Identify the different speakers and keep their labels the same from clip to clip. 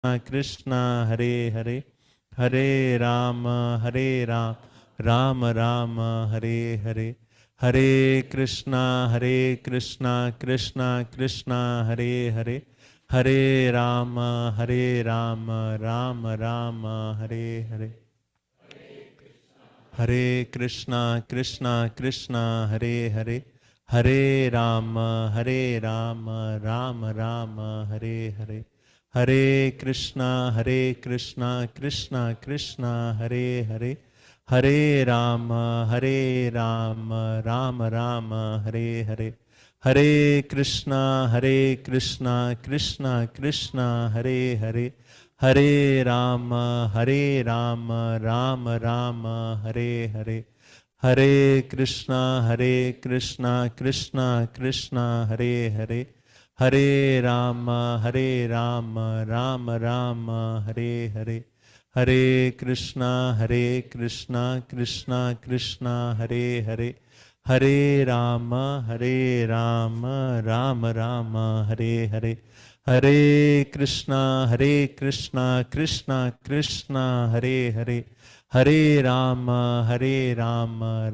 Speaker 1: Krishna Hare Hare, Hare Ram Ram Ram Hare Hare, Hare Krishna Krishna Krishna Hare Hare, Hare Ram Ram Ram Hare Hare, Hare Krishna Krishna Hare Hare, Hare Ram Ram Ram Hare Hare, Hare Krishna Krishna Krishna Hare Hare, Hare Ram Ram Ram Hare Hare, Hare Krishna Krishna Krishna Hare Hare, Hare Ram Ram Ram Hare Hare, Hare Krishna Krishna Krishna Hare Hare, Hare Ram Ram Ram Hare Hare, Hare Krishna Krishna Krishna Hare Hare, Hare Ram Ram Ram Hare Hare, Hare Krishna Krishna Krishna Hare Hare, Hare Ram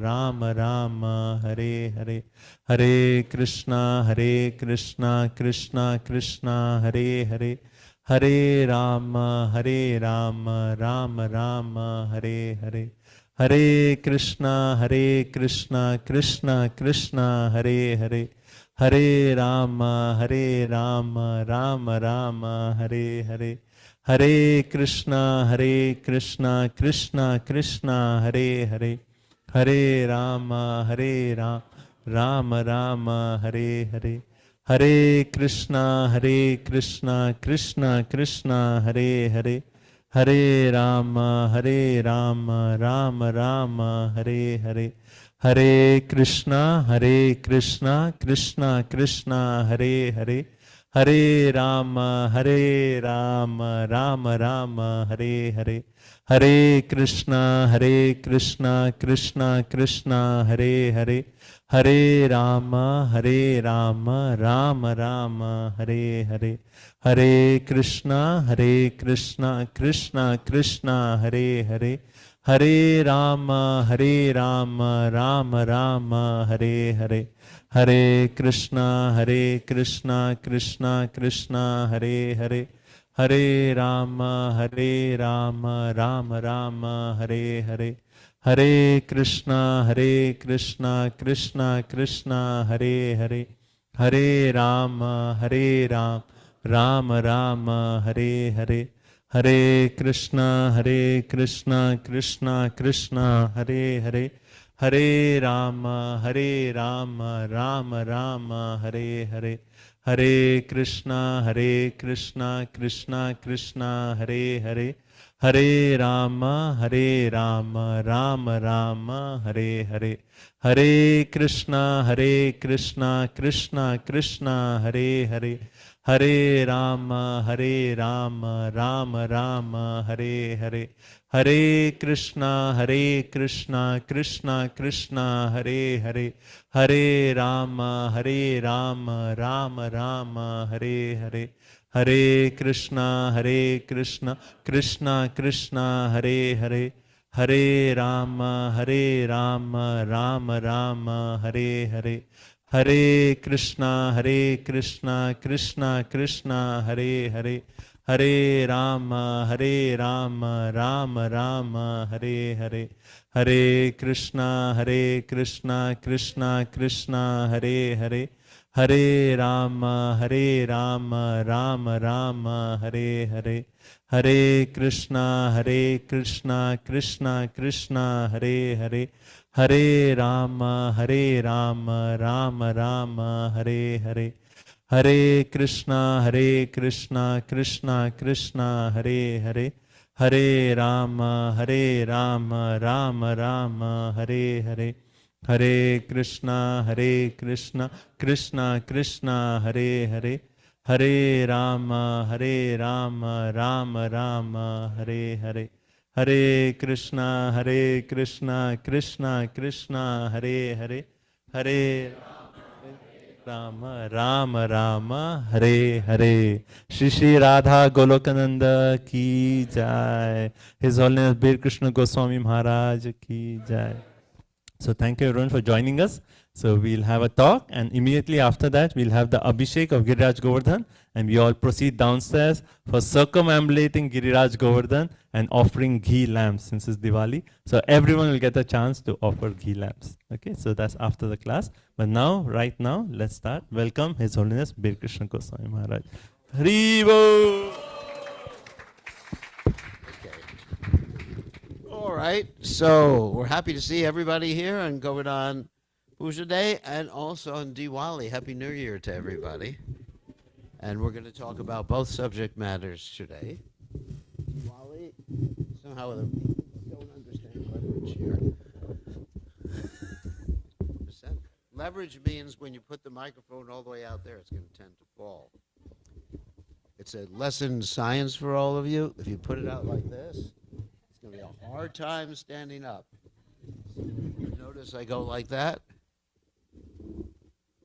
Speaker 1: Ram Ram Hare Hare, Hare Krishna Krishna Krishna Hare Hare, Hare Ram Ram Ram Hare Hare, Hare Krishna Krishna Krishna Hare Hare, Hare Ram Ram Ram Hare Hare, Hare Krishna Krishna Krishna Hare Hare, Hare Ram Ram Ram Hare Hare, Hare Krishna Krishna Krishna Hare Hare, Hare Ram Ram Ram Hare Hare, Hare Krishna Krishna Krishna Hare Hare, Hare Ram Ram Ram Hare Hare, Hare Krishna Krishna Krishna Hare Hare, Hare Ram Ram Ram Hare Hare, Hare Krishna Krishna Krishna Hare Hare, Hare Ram Ram Ram Hare Hare, Hare Krishna Krishna Krishna Hare Hare, Hare Ram Ram Ram Hare Hare, Hare Krishna Krishna Krishna Hare Hare, Hare Ram Ram Ram Hare Hare, Hare Krishna Krishna Krishna Hare Hare, Hare Ram Ram Ram Hare Hare, Hare Krishna Krishna Krishna Hare Hare, Hare Ram Ram Ram Hare Hare, Hare Krishna Krishna Krishna Hare Hare, Hare Ram Ram Ram Hare Hare, Hare Krishna Krishna Krishna Hare Hare, Hare Ram Ram Ram Hare Hare, Hare Krishna Krishna Krishna Hare Hare, Hare Ram Ram Ram Hare Hare, Hare Krishna Krishna Krishna Hare Hare, Hare Ram Ram Ram Hare Hare, Hare Krishna Krishna Krishna Hare Hare, Hare Ram Ram Ram Hare Hare, Hare Krishna Krishna Krishna Hare Hare, Hare Ram Ram Ram Hare Hare, Hare Krishna Krishna Krishna Hare Hare, Hare Ram Ram Ram Hare Hare, Hare Krishna Krishna Krishna Hare Hare, Hare Ram Ram Ram Hare Hare, Hare Krishna Krishna Krishna Hare Hare, Hare Rama Rama Rama Hare Hare. Shri Shri Radha Golokananda ki jai. His Holiness Bir Krishna Goswami Maharaj ki jai. So thank you everyone for joining us. So we'll have a talk, and immediately after that we'll have the Abhishek of Giriraj Govardhan, and we all proceed downstairs for circumambulating Giriraj Govardhan and offering ghee lamps since it's Diwali. So everyone will get a chance to offer ghee lamps. Okay, so that's after the class. But now, right now, let's start. Welcome His Holiness Bir Krishna Goswami Maharaj. Haribo!
Speaker 2: All right, so we're happy to see everybody here on Govardhan Puja Day and also on Diwali. Happy New Year to everybody. And we're going to talk about both subject matters today. Diwali, somehow the people don't understand leverage here. Leverage means when you put the microphone all the way out there, it's going to tend to fall. It's a lesson in science for all of you. If you put it out like this, it's going to be a hard time standing up. Notice I go like that,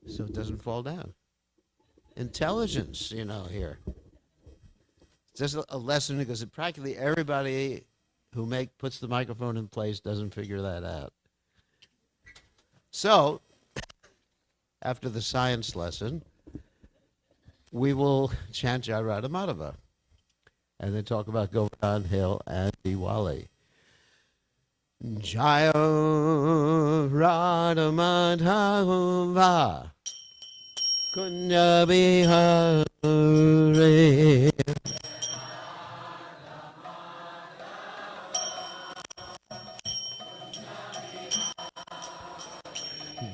Speaker 2: so it doesn't fall down. Intelligence, you know, here. It's just a lesson because practically everybody who puts the microphone in place doesn't figure that out. So, after the science lesson, we will chant Jai Radha Madhava and then talk about Govardhan Hill and Diwali. Jai Radha Madhava Kunya Bihare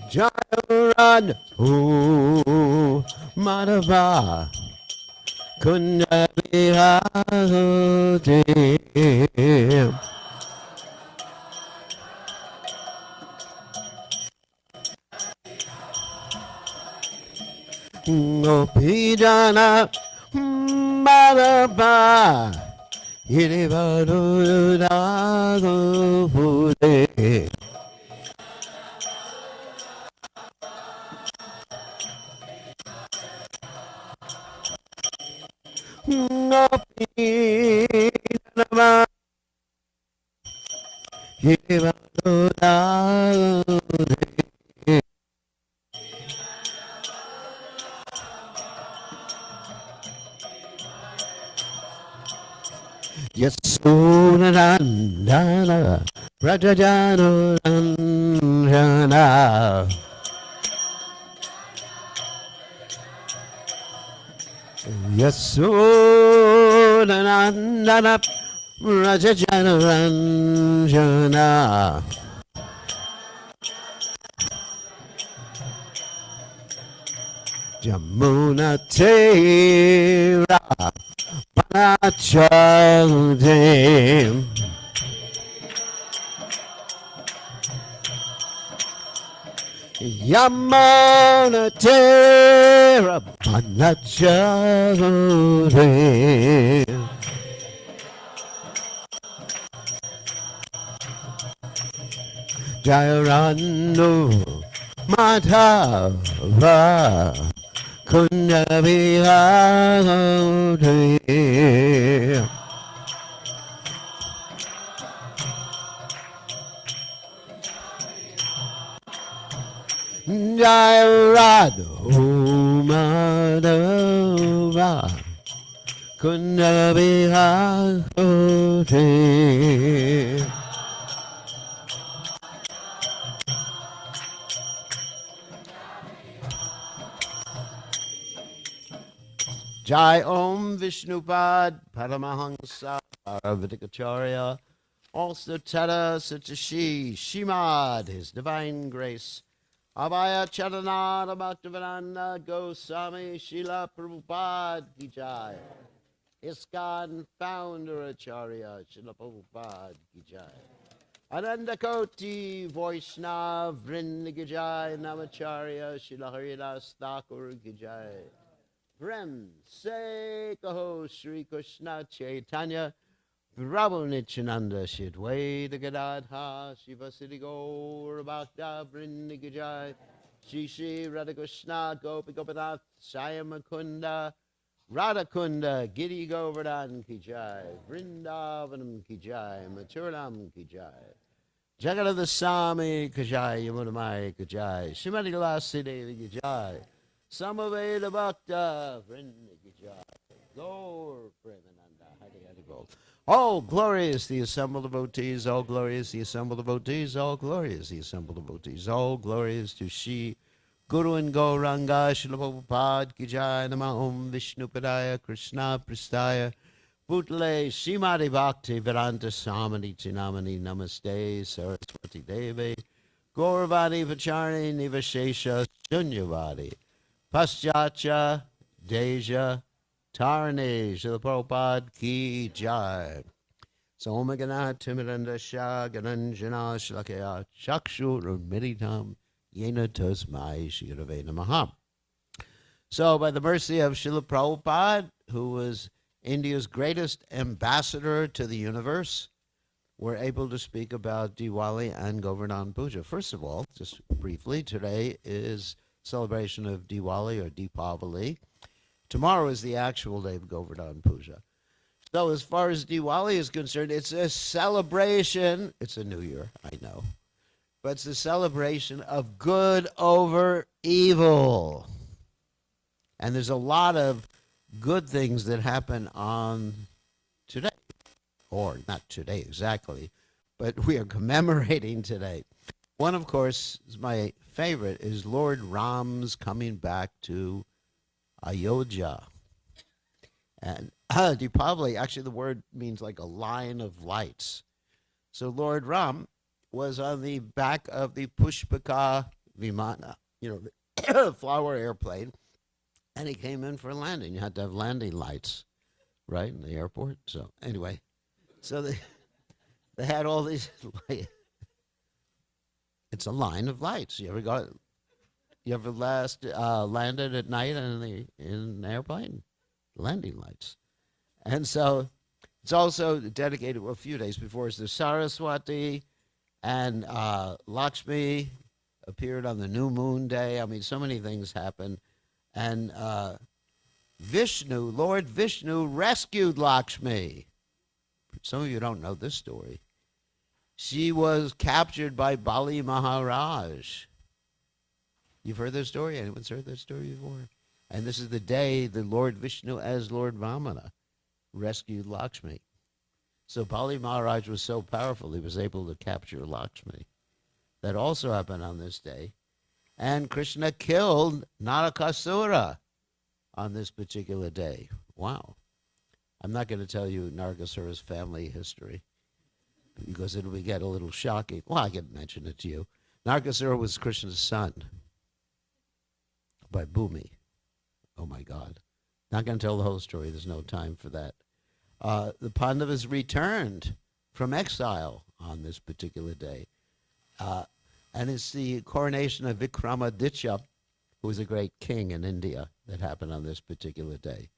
Speaker 2: Jai Radha Madhava Kunya Bihare Gopijana Madhava Irivaru Raghupude Gopijana Irivaru Raghupude Yasunarandana Rajajanurandana Yasunarandana Rajajanurandana Jamuna Tera Panachalde Yamana Tera Panachalde Jairano Madhava Kunya Bihare Jai Radha Madhava Kunya Bihare Jai Om Vishnupad Paramahansa Vidikacharya also Tada Satashi Shimad His Divine Grace Abhaya Charanada Bhaktivedanta Goswami Srila Prabhupada Ki Jai ISKCON Founder Acharya Srila Prabhupada Ki Jai Ananda Koti Vaishnav Vrinda Ki Jai Namacharya Srila Haridas Thakur Ki Jai Prem Se Kaho Shri Krishna Chaitanya Prabhu Nityananda Shidwaita Gadadha Shiva Siddhi Gaur Bhakta Vrinda Ki Jai Shri Shri Radha Krishna Gopi Gopinath Shayamakunda Radhakunda Giri Govardhan Ki Jai Vrindavanam Ki Jai Mathuranam Ki Jai Jagannath Swami Ki Jai Yamunamai Ki Jai Shrimati Lasi Devi Ki Jai Samaveda Bhakta Vrinda Ki Jai Gaur Premananda Hari Hari Bol. All glorious the assembled devotees, all glorious the assembled devotees, all glorious the assembled devotees, all glorious to Shri Guru and Gauranga Srila Prabhupada Ki Jai Nama Om Vishnu Padaya Krishna Pristaya Bhutale Srimati Bhakti Vedanta Samani Chinamani Namaste Saraswati Devi Gauravani Pacharni Nivashesha Shunyavadi Paschatya Deja Tarani Srila Prabhupada Ki Jai Somagana Timiranda Shah Gananjana Shlakaya Chakshu Meditam Yena Tasmai Shirave Namaha. So, by the mercy of Srila Prabhupada, who was India's greatest ambassador to the universe, we're able to speak about Diwali and Govardhan Puja. First of all, just briefly, today is celebration of Diwali or Deepavali. Tomorrow is the actual day of Govardhan Puja. So as far as Diwali is concerned, it's a celebration. It's a new year, I know. But it's a celebration of good over evil. And there's a lot of good things that happen on today. Or not today exactly, but we are commemorating today. One, of course, is my favorite, is Lord Ram's coming back to Ayodhya. And Deepavali, actually the word means like a line of lights. So Lord Ram was on the back of the Pushpaka Vimana, the flower airplane, and he came in for landing. You had to have landing lights, right, in the airport. So anyway, so they had all these lights. It's a line of lights. You ever landed at night in an airplane? Landing lights. And so it's also dedicated a few days before. It's the Saraswati and Lakshmi appeared on the new moon day. I mean, so many things happened. And Lord Vishnu rescued Lakshmi. Some of you don't know this story. She was captured by Bali Maharaj. You've heard this story? Anyone's heard this story before? And this is the day the Lord Vishnu, as Lord Vamana, rescued Lakshmi. So Bali Maharaj was so powerful, he was able to capture Lakshmi. That also happened on this day. And Krishna killed Narakasura on this particular day. Wow. I'm not going to tell you Narakasura's family history because it'll get a little shocking. Well, I can mention it to you. Narakasura was Krishna's son by Bhumi. Oh my God. Not going to tell the whole story. There's no time for that. The Pandavas returned from exile on this particular day. And it's the coronation of Vikramaditya, who was a great king in India, that happened on this particular day.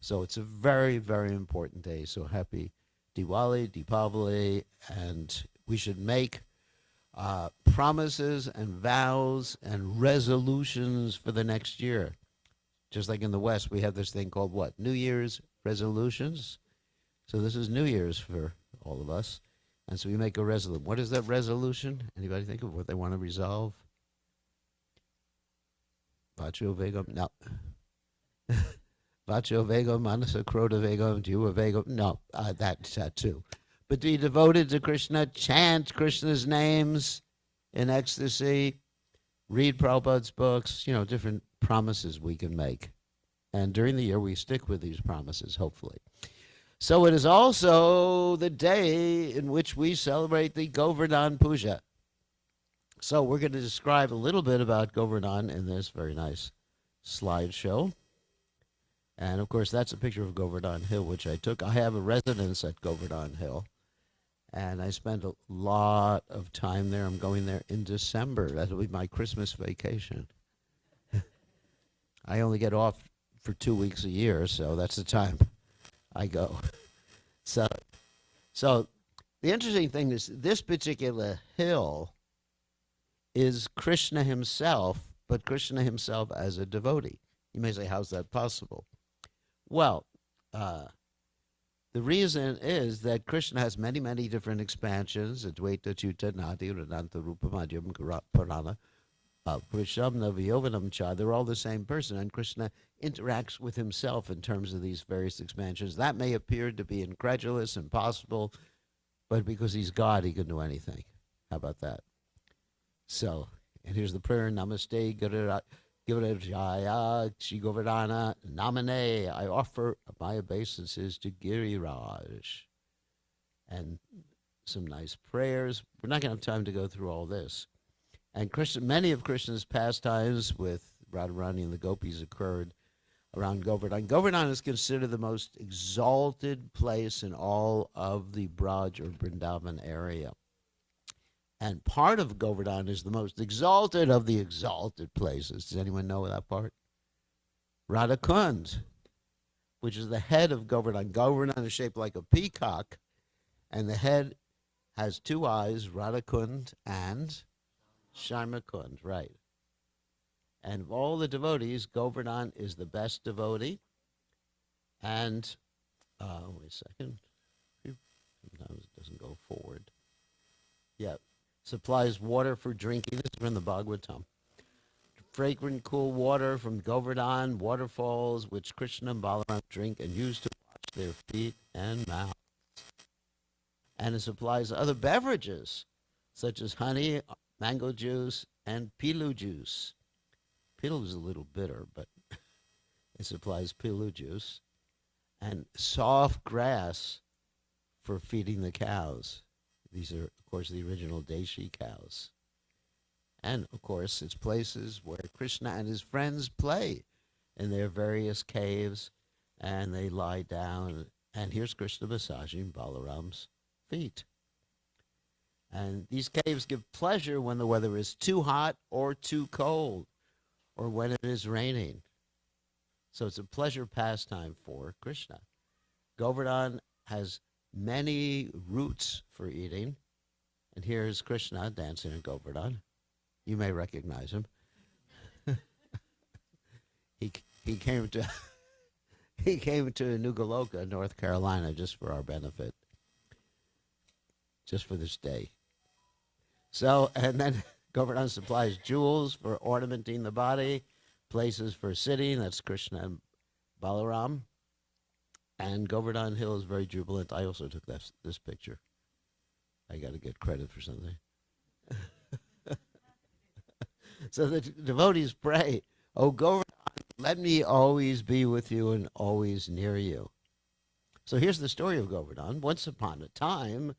Speaker 2: So it's a very, very important day. So happy Diwali, Deepavali, and we should make promises and vows and resolutions for the next year. Just like in the West, we have this thing called what? New Year's resolutions. So this is New Year's for all of us. And so we make a resolution. What is that resolution? Anybody think of what they want to resolve? Vacho Vegam? No. Vacho Vegam, Manasa Krota Vegam, Jiva Vegam? No, that's that too. But be devoted to Krishna, chant Krishna's names in ecstasy, read Prabhupada's books, different promises we can make. And during the year, we stick with these promises, hopefully. So it is also the day in which we celebrate the Govardhan Puja. So we're going to describe a little bit about Govardhan in this very nice slideshow. And, of course, that's a picture of Govardhan Hill, which I took. I have a residence at Govardhan Hill, and I spend a lot of time there. I'm going there in December. That'll be my Christmas vacation. I only get off for 2 weeks a year, so that's the time I go. So the interesting thing is this particular hill is Krishna himself but Krishna himself as a devotee. You may say, how's that possible? Well, the reason is that Krishna has many, many different expansions. Advaita Chuta Nati Radanta Rupa Madhyam Purana Prishabna Vyovanam Cha. They're all the same person, and Krishna interacts with himself in terms of these various expansions. That may appear to be incredulous, impossible, but because he's God, he can do anything. How about that? So, and here's the prayer: Namaste Girirajaya Shri Govardhana Namane. I offer my obeisances to Giriraj. And some nice prayers. We're not going to have time to go through all this. And Krishna, many of Krishna's pastimes with Radharani and the gopis occurred around Govardhan. Govardhan is considered the most exalted place in all of the Braj or Vrindavan area. And part of Govardhan is the most exalted of the exalted places. Does anyone know that part? Radhakund, which is the head of Govardhan. Govardhan is shaped like a peacock, and the head has two eyes, Radhakund and Sharmakund, right. And of all the devotees, Govardhan is the best devotee. And, wait a second. Sometimes it doesn't go forward. Yeah. Supplies water for drinking. This is from the Bhagavatam. Fragrant, cool water from Govardhan waterfalls, which Krishna and Balaram drink and use to wash their feet and mouths. And it supplies other beverages, such as honey, mango juice, and pilu juice. Pilu is a little bitter, but it supplies pilu juice. And soft grass for feeding the cows. These are, of course, the original Deshi cows. And, of course, it's places where Krishna and his friends play in their various caves, and they lie down. And here's Krishna massaging Balaram's feet. And these caves give pleasure when the weather is too hot or too cold, or when it is raining. So it's a pleasure pastime for Krishna. Govardhan has many routes for eating. And here's Krishna dancing in Govardhan. You may recognize him. he came to New Goloka, North Carolina, just for our benefit, just for this day. So, and then Govardhan supplies jewels for ornamenting the body, places for sitting. That's Krishna and Balaram. And Govardhan Hill is very jubilant. I also took this picture. I got to get credit for something. So the devotees pray, "Oh Govardhan, let me always be with you and always near you." So here's the story of Govardhan. Once upon a time,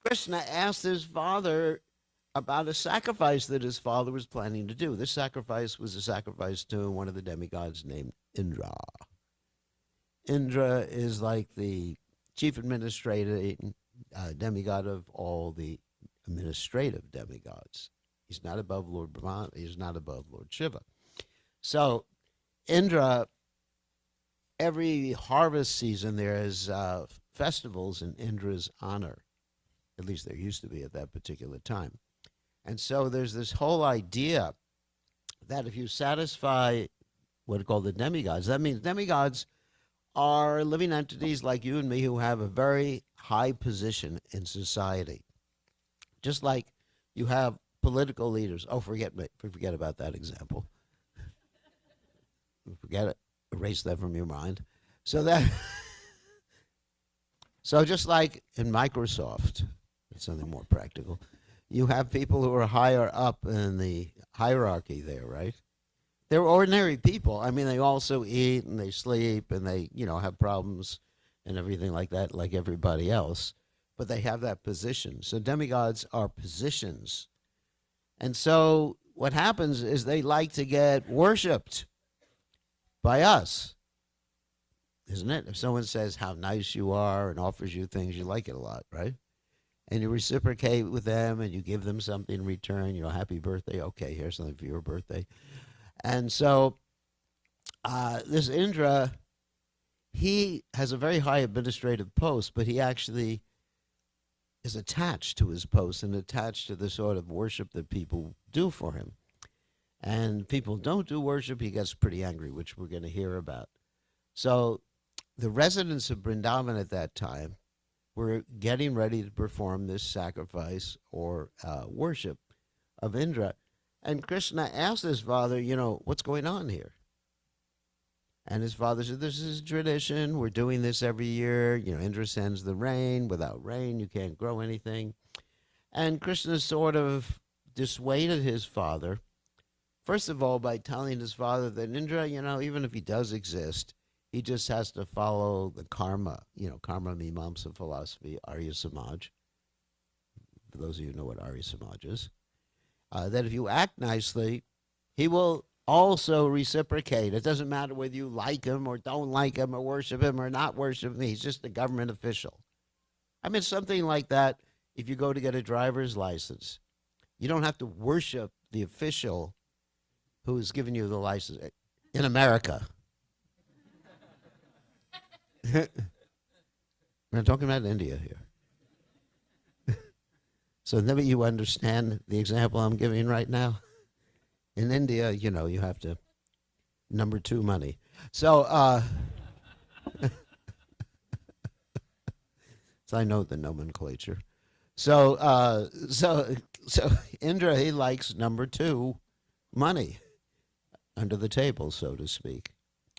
Speaker 2: Krishna asked his father about a sacrifice that his father was planning to do. This sacrifice was a sacrifice to one of the demigods named Indra. Indra is like the chief administrating demigod of all the administrative demigods. He's not above Lord Brahma. He's not above Lord Shiva. So Indra, every harvest season there is festivals in Indra's honor. At least there used to be at that particular time. And so there's this whole idea that if you satisfy what are called the demigods, that means demigods are living entities like you and me who have a very high position in society. Just like you have political leaders. Oh, forget about that example. Forget it. Erase that from your mind. So just like in Microsoft, it's something more practical. You have people who are higher up in the hierarchy there, right? They're ordinary people. I mean, they also eat and they sleep and they, have problems and everything like that, like everybody else. But they have that position. So demigods are positions. And so what happens is they like to get worshipped by us, isn't it? If someone says how nice you are and offers you things, you like it a lot, right? And you reciprocate with them and you give them something in return, happy birthday. Okay, here's something for your birthday. And so this Indra, he has a very high administrative post, but he actually is attached to his post and attached to the sort of worship that people do for him. and people don't do worship, he gets pretty angry, which we're going to hear about. So the residents of Vrindavan at that time were getting ready to perform this sacrifice or worship of Indra. And Krishna asked his father, what's going on here? And his father said, this is tradition. We're doing this every year. Indra sends the rain. Without rain, you can't grow anything. And Krishna sort of dissuaded his father, first of all, by telling his father that Indra, even if he does exist, he just has to follow the karma mimamsa philosophy, Arya Samaj. For those of you who know what Arya Samaj is, that if you act nicely, he will also reciprocate. It doesn't matter whether you like him or don't like him or worship him or not worship him. He's just a government official. I mean, something like that, if you go to get a driver's license, you don't have to worship the official who's giving you the license in America. We're talking about India here. So maybe you understand the example I'm giving right now. In India, you have to number two money. So, so I know the nomenclature. So Indra, he likes number two money under the table, so to speak,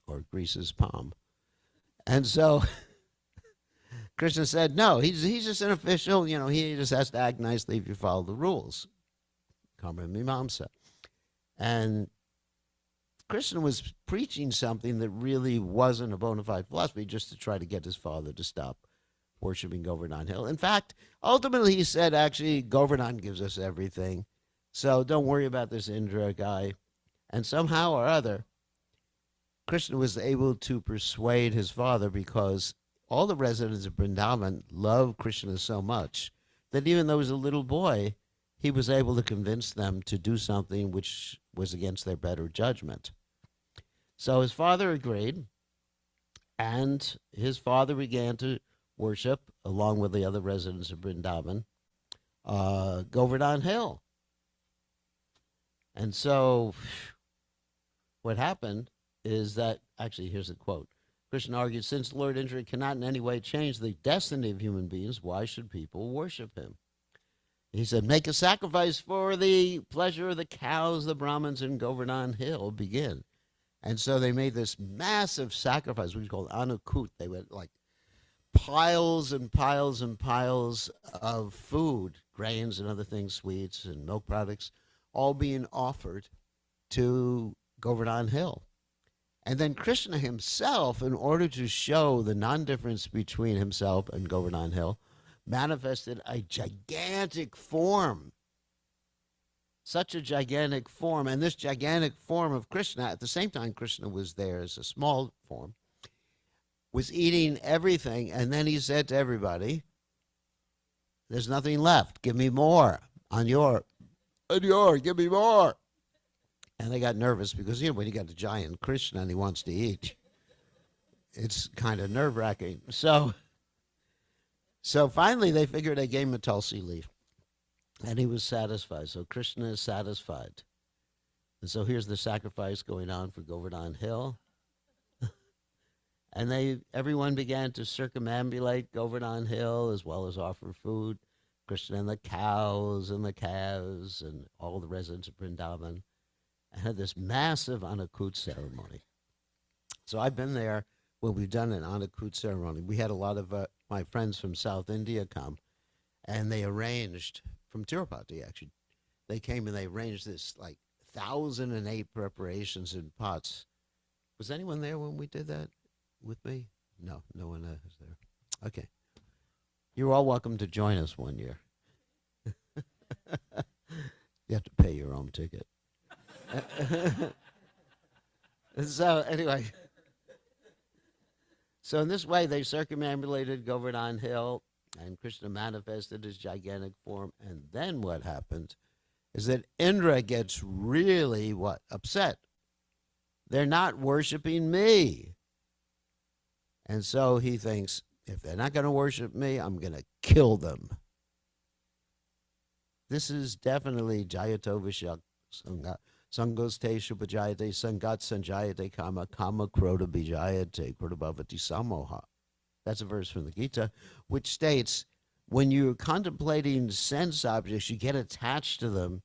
Speaker 2: or greases palm. And so Krishna said, no, he's just an official. He just has to act nicely if you follow the rules. Karma mimamsa. And Krishna was preaching something that really wasn't a bona fide philosophy, just to try to get his father to stop worshiping Govardhan Hill. In fact, ultimately he said, actually, Govardhan gives us everything. So don't worry about this Indra guy. And somehow or other, Krishna was able to persuade his father, because all the residents of Vrindavan loved Krishna so much that even though he was a little boy, he was able to convince them to do something which was against their better judgment. So his father agreed, and his father began to worship, along with the other residents of Vrindavan, Govardhan Hill. And so what happened is that, actually, here's a quote. Krishna argued, since Lord Indra cannot in any way change the destiny of human beings, why should people worship him? He said, make a sacrifice for the pleasure of the cows, the Brahmins in Govardhan Hill begin. And so they made this massive sacrifice, which is called anukut. They went like piles and piles and piles of food, grains and other things, sweets and milk products, all being offered to Govardhan Hill. And then Krishna himself, in order to show the non-difference between himself and Govardhan Hill, manifested a gigantic form. Such a gigantic form. And this gigantic form of Krishna, at the same time Krishna was there as a small form, was eating everything. And then he said to everybody, there's nothing left. Give me more. On your, give me more. And they got nervous because, when you got a giant Krishna and he wants to eat, it's kind of nerve-wracking. So finally they figured they gave him a tulsi leaf. And he was satisfied. So Krishna is satisfied. And so here's the sacrifice going on for Govardhan Hill. And everyone began to circumambulate Govardhan Hill, as well as offer food. Krishna and the cows and the calves and all the residents of Vrindavan, and had this massive anukut ceremony. So I've been there when we've done an anukut ceremony. We had a lot of my friends from South India come, and they arranged, from Tirupati actually, they came and they arranged this like 1,008 preparations in pots. Was anyone there when we did that with me? No one was there. Okay. You're all welcome to join us one year. You have to pay your own ticket. So anyway, so in this way they circumambulated Govardhan Hill, and Krishna manifested his gigantic form. And then what happened is that Indra gets really upset. They're not worshiping me. And so he thinks, if they're not going to worship me, I'm going to kill them. This is definitely Jayatova Sangha. Sangoste Shubhajayate Sangat Sanjayate Kama Kama Krota Bijayate Krota Bhavati Samoha. That's a verse from the Gita, which states when you're contemplating sense objects, you get attached to them,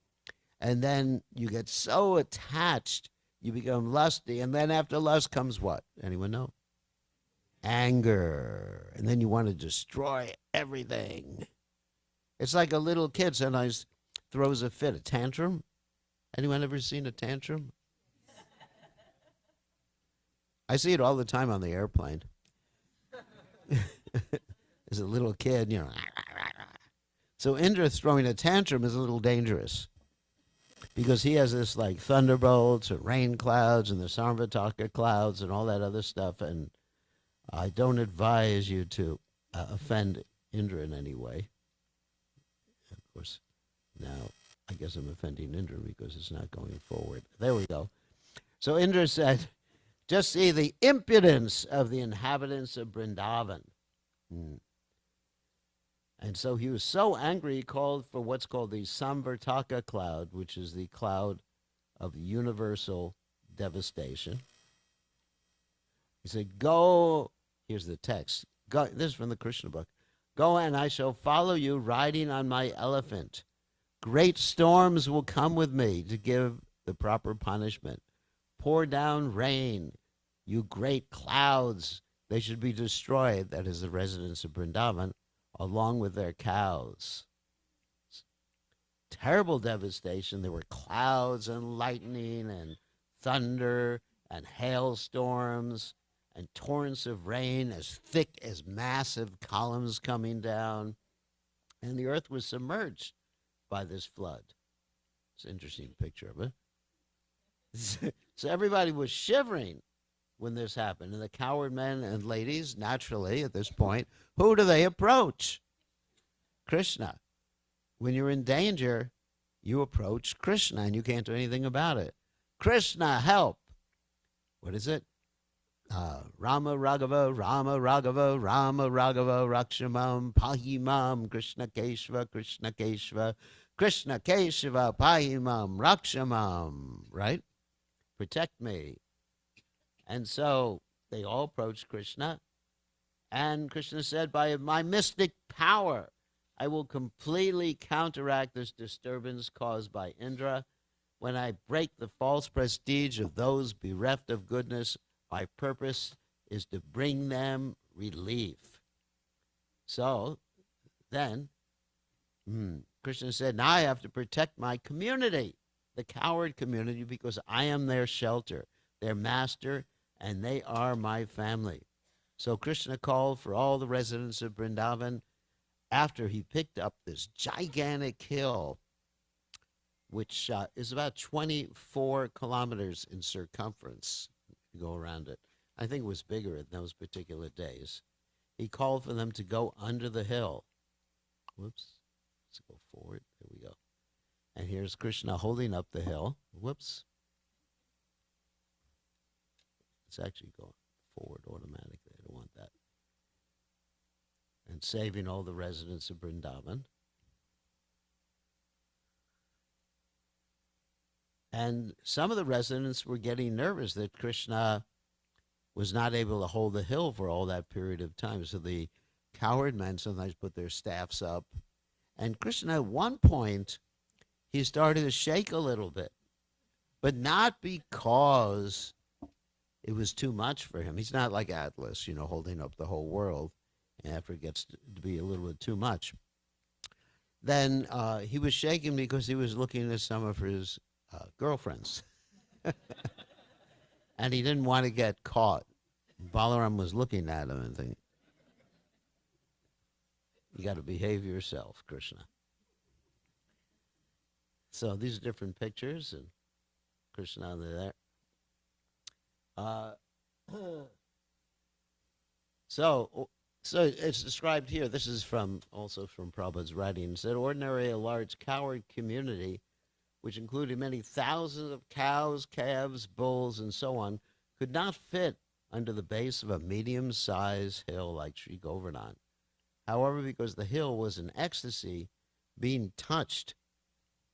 Speaker 2: and then you get so attached, you become lusty, and then after lust comes what? Anyone know? Anger. And then you want to destroy everything. It's like a little kid sometimes throws a fit, a tantrum. Anyone ever seen a tantrum? I see it all the time on the airplane. As a little kid, you know. So Indra throwing a tantrum is a little dangerous because he has this like thunderbolts or rain clouds and the Sarvataka clouds and all that other stuff. And I don't advise you to offend Indra in any way. Of course, now I guess I'm offending Indra because it's not going forward. There we go. So Indra said, just see the impudence of the inhabitants of Vrindavan. And so he was so angry, he called for what's called the Samvartaka cloud, which is the cloud of universal devastation. He said, go, here's the text. Go, this is from the Krishna book. Go and I shall follow you riding on my elephant. Great storms will come with me to give the proper punishment. Pour down rain, you great clouds. They should be destroyed, that is the residents of Vrindavan, along with their cows. Terrible devastation. There were clouds and lightning and thunder and hailstorms and torrents of rain as thick as massive columns coming down. And the earth was submerged by this flood. It's an interesting picture of it. So everybody was shivering when this happened. And the coward men and ladies, naturally, at this point, who do they approach? Krishna. When you're in danger, you approach Krishna, and you can't do anything about it. Krishna, help. What is it? Rama Raghava, Rama Raghava, Rama Raghava, Rakshamam, Pahimam, Krishna Keshava, Krishna Keshava, Krishna Keshava, Pahimam, Rakshamam, right? Protect me. And so they all approached Krishna, and Krishna said, by my mystic power, I will completely counteract this disturbance caused by Indra. When I break the false prestige of those bereft of goodness, my purpose is to bring them relief. So then Krishna said, now I have to protect my community, the coward community, because I am their shelter, their master, and they are my family. So Krishna called for all the residents of Vrindavan after he picked up this gigantic hill, which is about 24 kilometers in circumference. You go around it. I think it was bigger in those particular days. He called for them to go under the hill. Whoops. Let's go forward. There we go. And here's Krishna holding up the hill. Whoops. It's actually going forward automatically. I don't want that. And saving all the residents of Vrindavan. And some of the residents were getting nervous that Krishna was not able to hold the hill for all that period of time. So the coward men sometimes put their staffs up. And Krishna, at one point, he started to shake a little bit, but not because it was too much for him. He's not like Atlas, holding up the whole world. And after it gets to be a little bit too much, then he was shaking because he was looking at some of his girlfriends. And he didn't want to get caught. Balaram was looking at him and thinking, you got to behave yourself, Krishna. So these are different pictures, and Krishna there. So it's described here. This is also from Prabhupada's writings, that ordinarily a large coward community, which included many thousands of cows, calves, bulls, and so on, could not fit under the base of a medium-sized hill like Sri Govardhan. However, because the hill was in ecstasy, being touched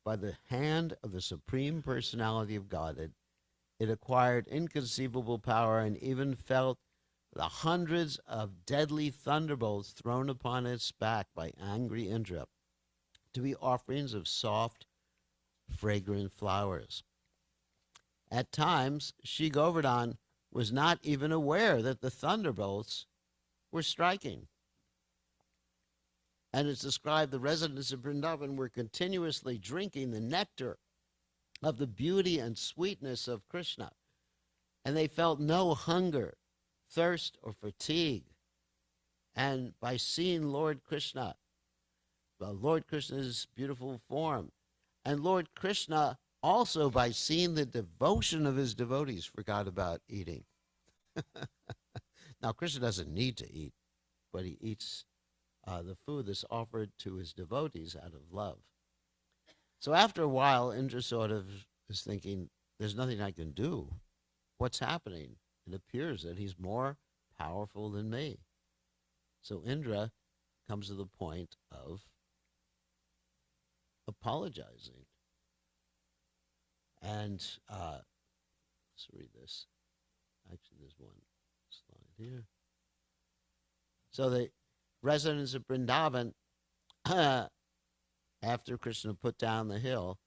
Speaker 2: by the hand of the Supreme Personality of Godhead. It acquired inconceivable power and even felt the hundreds of deadly thunderbolts thrown upon its back by angry Indra to be offerings of soft, fragrant flowers. At times, Sri Govardhan was not even aware that the thunderbolts were striking. And it's described the residents of Vrindavan were continuously drinking the nectar of the beauty and sweetness of Krishna. And they felt no hunger, thirst, or fatigue. And by seeing Lord Krishna's beautiful form, and Lord Krishna also by seeing the devotion of his devotees forgot about eating. Now, Krishna doesn't need to eat, but he eats the food that's offered to his devotees out of love. So after a while, Indra sort of is thinking, there's nothing I can do. What's happening? It appears that he's more powerful than me. So Indra comes to the point of apologizing. And let's read this. Actually, there's one slide here. So the residents of Vrindavan, after Krishna put down the hill,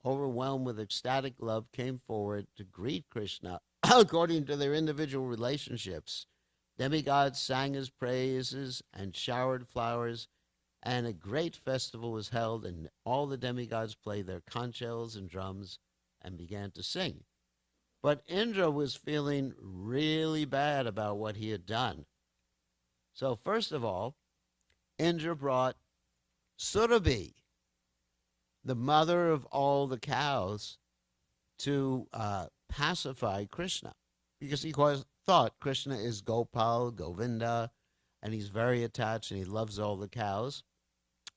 Speaker 2: overwhelmed with ecstatic love, came forward to greet Krishna according to their individual relationships. Demigods sang his praises and showered flowers, and a great festival was held, and all the demigods played their conch shells and drums and began to sing. But Indra was feeling really bad about what he had done. So first of all, Indra brought Surabhi, the mother of all the cows, to pacify Krishna, because he thought Krishna is Gopal, Govinda, and he's very attached and he loves all the cows.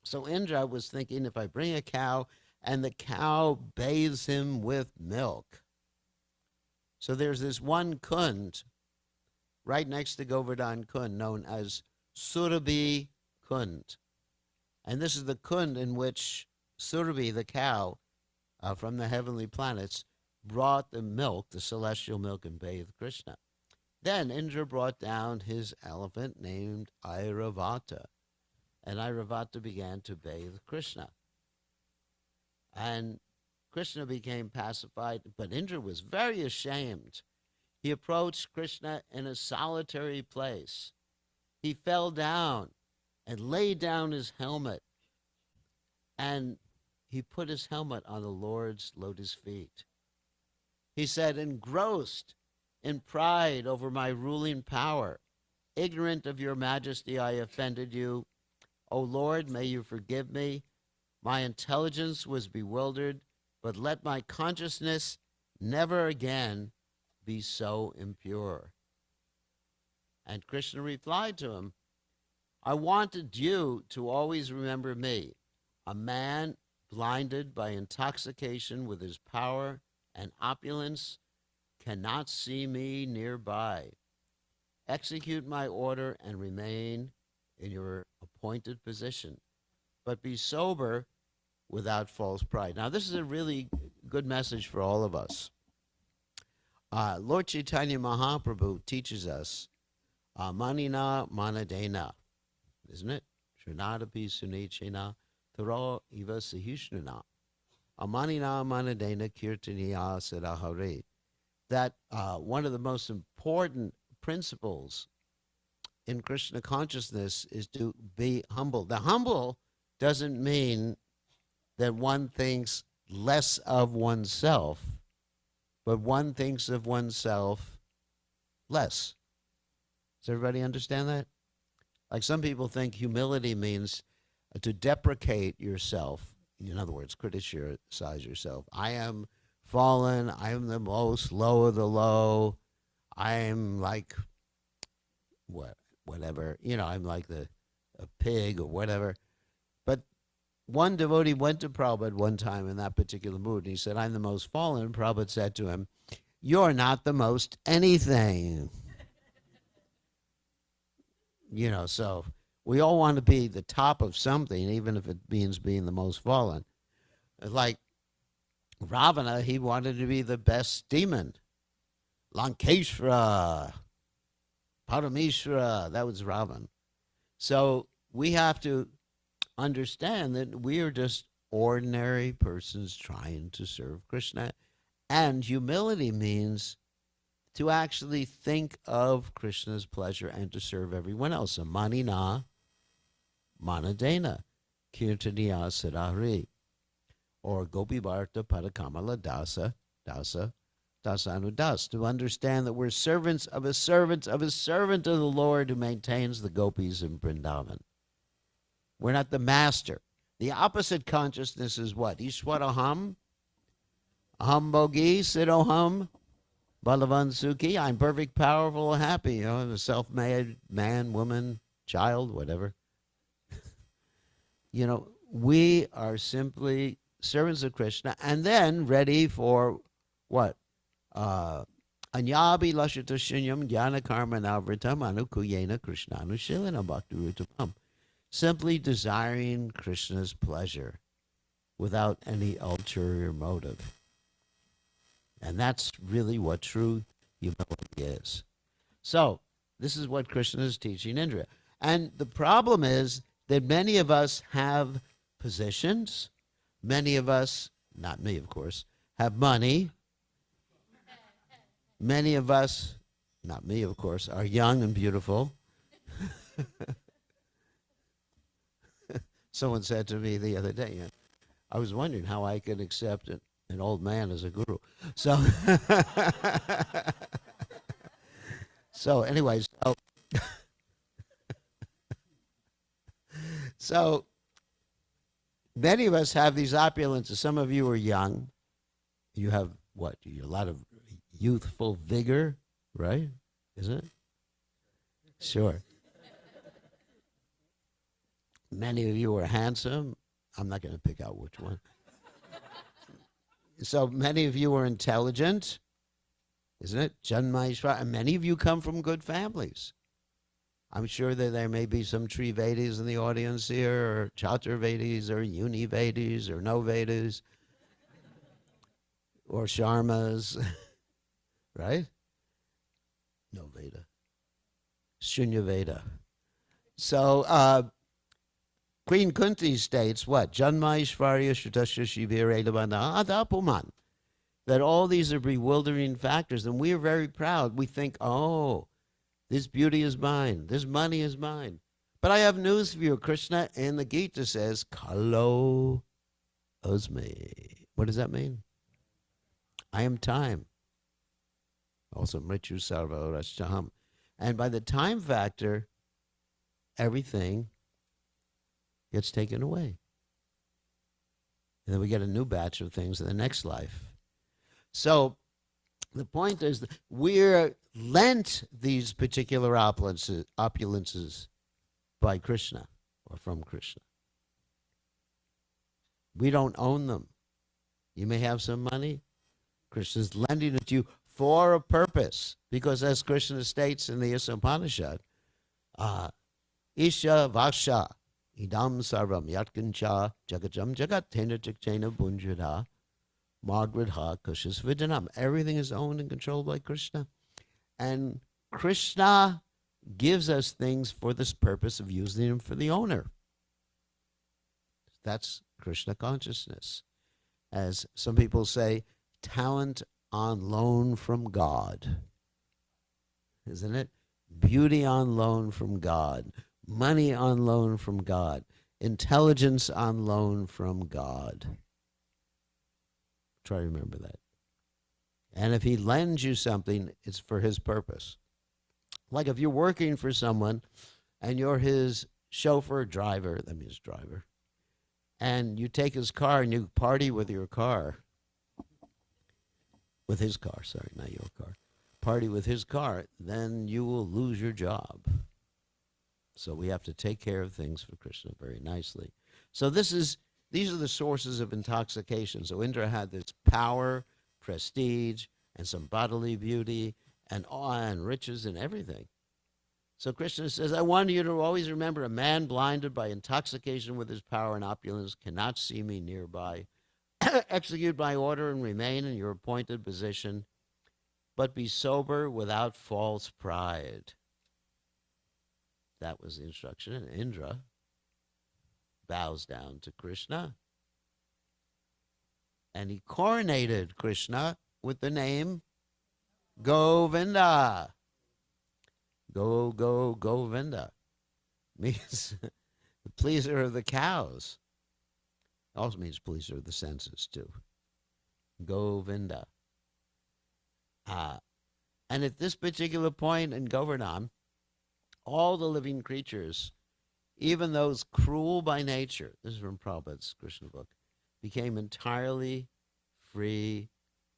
Speaker 2: So Indra was thinking, if I bring a cow and the cow bathes him with milk. So there's this one Kund right next to Govardhan Kund known as Surabhi Kund. And this is the Kund in which Surabhi, the cow from the heavenly planets, brought the milk, the celestial milk, and bathed Krishna. Then Indra brought down his elephant named Airavata, and Airavata began to bathe Krishna. And Krishna became pacified, but Indra was very ashamed. He approached Krishna in a solitary place. He fell down and laid down his helmet, and he put his helmet on the Lord's lotus feet. He said, engrossed in pride over my ruling power, ignorant of your majesty, I offended you. O Lord, may you forgive me. My intelligence was bewildered, but let my consciousness never again be so impure. And Krishna replied to him, I wanted you to always remember me, a man blinded by intoxication with his power and opulence, cannot see me nearby. Execute my order and remain in your appointed position, but be sober without false pride. Now, this is a really good message for all of us. Lord Chaitanya Mahaprabhu teaches us, manina manadena, isn't it? Srinadapi sunichena tharo iva sahishnana. Amanina manadena kirtaniya sadahare. That one of the most important principles in Krishna consciousness is to be humble. The humble doesn't mean that one thinks less of oneself, but one thinks of oneself less. Does everybody understand that? Like some people think humility means to deprecate yourself. In other words, criticize yourself. I am fallen. I am the most low of the low. I am like whatever. I'm like a pig or whatever. But one devotee went to Prabhupada one time in that particular mood, and he said, I'm the most fallen. And Prabhupada said to him, you're not the most anything. So we all want to be the top of something, even if it means being the most fallen. Like Ravana, he wanted to be the best demon. Lankeshwara, Parameshwara, that was Ravan. So we have to understand that we are just ordinary persons trying to serve Krishna. And humility means to actually think of Krishna's pleasure and to serve everyone else. So manina, manadena, kirtaniya sarari, or gopi bharta parakamala dasa, dasa, dasanudas. To understand that we're servants of a servant of a servant of the Lord who maintains the gopis in Vrindavan. We're not the master. The opposite consciousness is what? Ishwaraham, aham bogi, siddhoham, balavan sukhi. I'm perfect, powerful, happy. You know, I'm a self-made man, woman, child, whatever. You know, we are simply servants of Krishna and then ready for what? Anyabi lashita shunyam jnana karma navritam anukuyena krishnanu shilana bhakti rutamam. Simply desiring Krishna's pleasure without any ulterior motive. And that's really what true humility is. So, this is what Krishna is teaching Indra. And the problem is that many of us have positions. Many of us, not me, of course, have money. Many of us, not me, of course, are young and beautiful. Someone said to me the other day, I was wondering how I could accept an old man as a guru. So, so anyways, so many of us have these opulences. Some of you are young. You have what? A lot of youthful vigor, right? Isn't it? Sure. Many of you are handsome. I'm not going to pick out which one. So many of you are intelligent, isn't it? Janmaishwar. And many of you come from good families. I'm sure that there may be some Trivedis in the audience here, or Chaturvedis, or Univedis, or Novedis, or Sharmas, right? No Veda. Shunya Veda. So, Queen Kunti states what? Janmaishvarya Shutasya Shivira Edavana Adapuman. That all these are bewildering factors, and we are very proud. We think, oh, this beauty is mine, this money is mine. But I have news for you. Krishna in the Gita says, Kalo Osme. What does that mean? I am time. Also, Mritu Sarva Rashaham. And by the time factor, everything gets taken away. And then we get a new batch of things in the next life. So the point is that we're lent these particular opulences by Krishna or from Krishna. We don't own them. You may have some money. Krishna's lending it to you for a purpose. Because as Krishna states in the Upanishad, Isha Vaksha Idam Sarvam Yatkancha Jagajam Jagatena Jakchena Bunjada Margradha Kushas Vidanam. Everything is owned and controlled by Krishna. And Krishna gives us things for this purpose of using them for the owner. That's Krishna consciousness. As some people say, talent on loan from God. Isn't it? Beauty on loan from God. Money on loan from God. Intelligence on loan from God. Try to remember that. And if he lends you something, it's for his purpose. Like if you're working for someone and you're his chauffeur, driver, that means driver, and you take his car and you party with your car, with his car, sorry, not your car, party with his car, then you will lose your job. So we have to take care of things for Krishna very nicely. So these are the sources of intoxication. So Indra had this power, prestige, and some bodily beauty, and awe and riches and everything. So Krishna says, I want you to always remember, a man blinded by intoxication with his power and opulence cannot see me nearby. Execute my order and remain in your appointed position, but be sober without false pride. That was the instruction. And Indra bows down to Krishna. And he coronated Krishna with the name Govinda. Govinda. Means the pleaser of the cows. Also means pleaser of the senses, too. Govinda. And at this particular point in Govardhan, all the living creatures, even those cruel by nature, this is from Prabhupada's Krishna book, became entirely free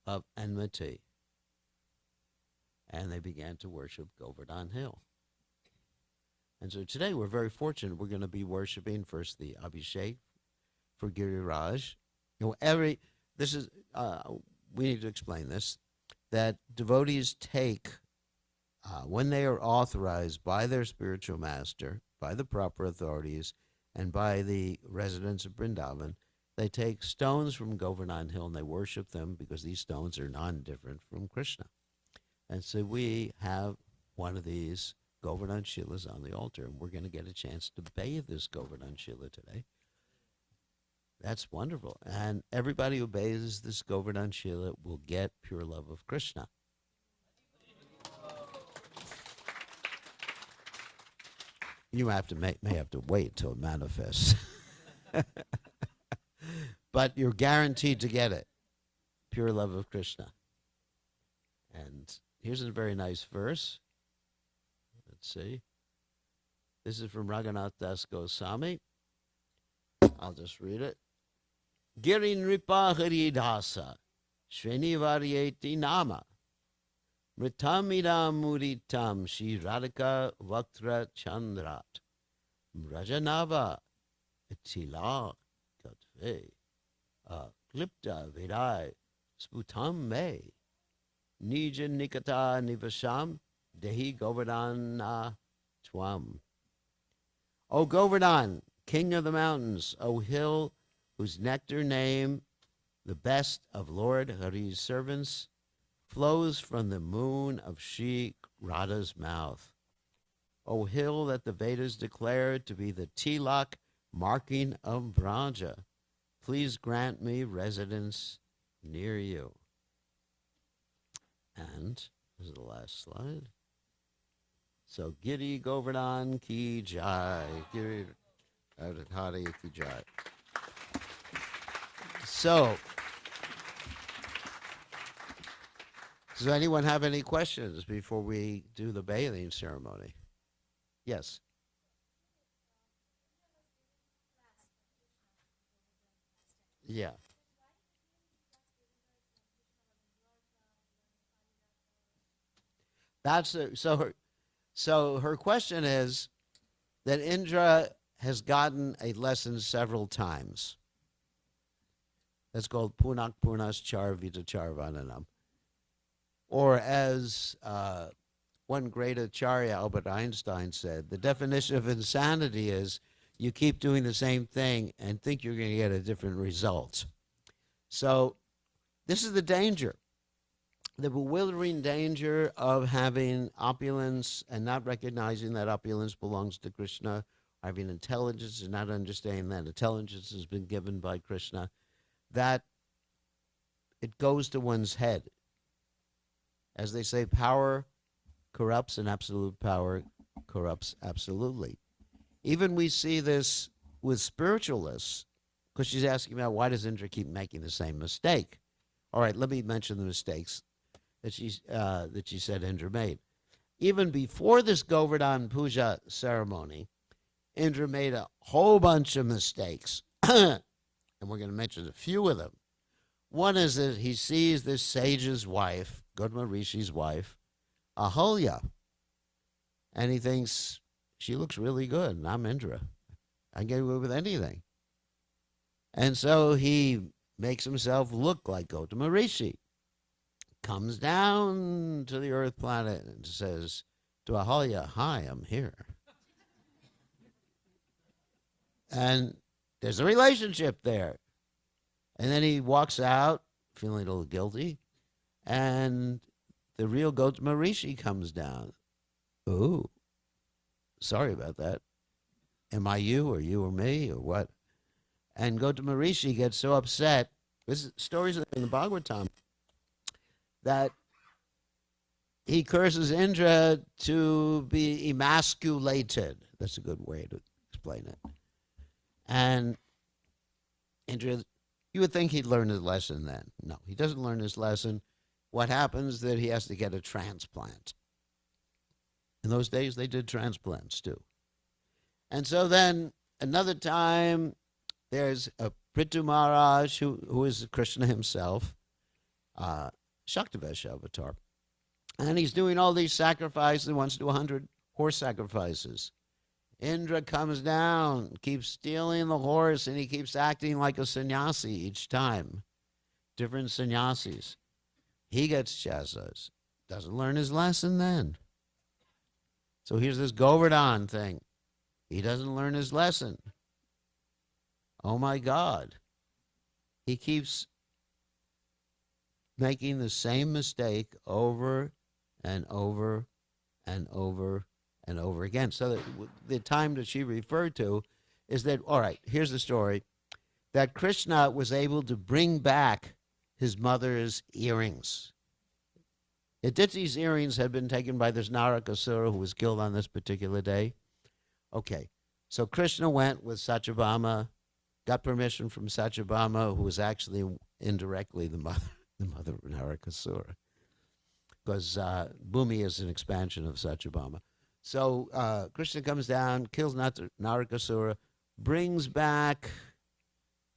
Speaker 2: of enmity. And they began to worship Govardhan Hill. And so today we're very fortunate. We're going to be worshiping first the Abhishek for Giriraj. You know, we need to explain this, that devotees take, when they are authorized by their spiritual master, by the proper authorities, and by the residents of Vrindavan, they take stones from Govardhan Hill and they worship them because these stones are non-different from Krishna. And so we have one of these Govardhan Shilas on the altar, and we're going to get a chance to bathe this Govardhan Shila today. That's wonderful. And everybody who bathes this Govardhan Shila will get pure love of Krishna. You may have to wait till it manifests. But you're guaranteed to get it. Pure love of Krishna. And here's a very nice verse. Let's see. This is from Raghunath Das Goswami. I'll just read it. Girin Ripa Haridasa Shrinivaryeti Nama Mritamidam Muritam Shri Radhika Vaktra Chandrat Rajanava Tila Katve Klipta Virai Sputam Me Nija Nikata Nivasham Dehi Govardhana Twam. O Govardhan, king of the mountains, O hill whose nectar name, the best of Lord Hari's servants, flows from the moon of Shri Radha's mouth. O hill that the Vedas declare to be the tilak marking of Vraja, please grant me residence near you. And this is the last slide. So Giri Govardhan ki jai. Giri Radhari ki jai. So, does anyone have any questions before we do the bathing ceremony? Yes. Yeah. So her question is that Indra has gotten a lesson several times. That's called Punak Punas Char Vita Charvananam. Or as one great acharya, Albert Einstein, said, the definition of insanity is you keep doing the same thing and think you're going to get a different result. So this is the danger, the bewildering danger of having opulence and not recognizing that opulence belongs to Krishna, having intelligence and not understanding that intelligence has been given by Krishna, that it goes to one's head. As they say, power corrupts and absolute power corrupts absolutely. Even we see this with spiritualists, because she's asking about why does Indra keep making the same mistake? All right, let me mention the mistakes that she said Indra made. Even before this Govardhan Puja ceremony, Indra made a whole bunch of mistakes. And we're going to mention a few of them. One is that he sees this sage's wife, Gautama Rishi's wife, Ahalya, and he thinks, she looks really good, and I'm Indra. I can get away with anything. And so he makes himself look like Gautama Rishi, comes down to the earth planet and says to Ahalya, hi, I'm here. And there's a relationship there. And then he walks out feeling a little guilty, and the real Gautama Rishi comes down. Oh, sorry about that. Am I you or me or what? And Gautama Rishi gets so upset. This is stories in the Bhagavatam that he curses Indra to be emasculated. That's a good way to explain it. And Indra, you would think he'd learn his lesson then. No, he doesn't learn his lesson. What happens is that he has to get a transplant. In those days, they did transplants too. And so then another time, there's a Prithu Maharaj who is Krishna himself, Shaktavesh avatar. And he's doing all these sacrifices. He wants to do 100 horse sacrifices. Indra comes down, keeps stealing the horse, and he keeps acting like a sannyasi each time. Different sannyasis. He gets chastised. Doesn't learn his lesson then. So here's this Govardhan thing. He doesn't learn his lesson. Oh my God. He keeps making the same mistake over and over and over and over again. So the time that she referred to is that, all right, here's the story, that Krishna was able to bring back his mother's earrings. Aditi's earrings had been taken by this Narakasura who was killed on this particular day. Okay, so Krishna went with Satyabhama, got permission from Satyabhama, who was actually indirectly the mother of Narakasura, because Bhumi is an expansion of Satyabhama. So Krishna comes down, kills Narakasura, brings back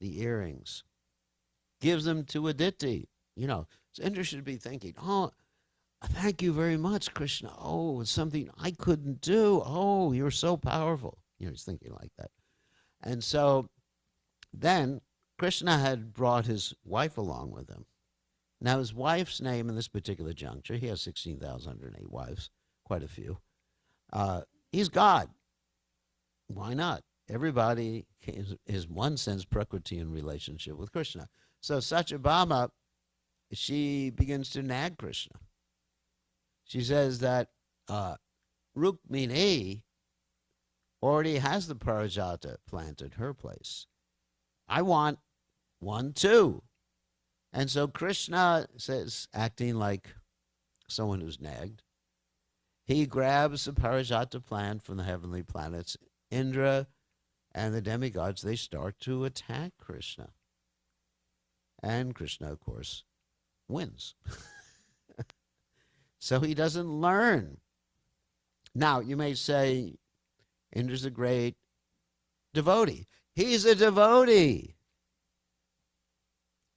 Speaker 2: the earrings, gives them to Aditi. So Indra should be thinking, oh, thank you very much, Krishna. Oh, it's something I couldn't do. Oh, you're so powerful. He's thinking like that. And so then Krishna had brought his wife along with him. Now, his wife's name in this particular juncture, he has 16,008 wives, quite a few. He's God. Why not? Everybody is, one sense, Prakriti in relationship with Krishna. So Satyabhama, she begins to nag Krishna. She says that Rukmini already has the Parijata plant at her place. I want one too. And so Krishna says, acting like someone who's nagged, he grabs the Parijata plant from the heavenly planets. Indra and the demigods, they start to attack Krishna. And Krishna, of course, wins. So he doesn't learn. Now, you may say, Indra's a great devotee. He's a devotee.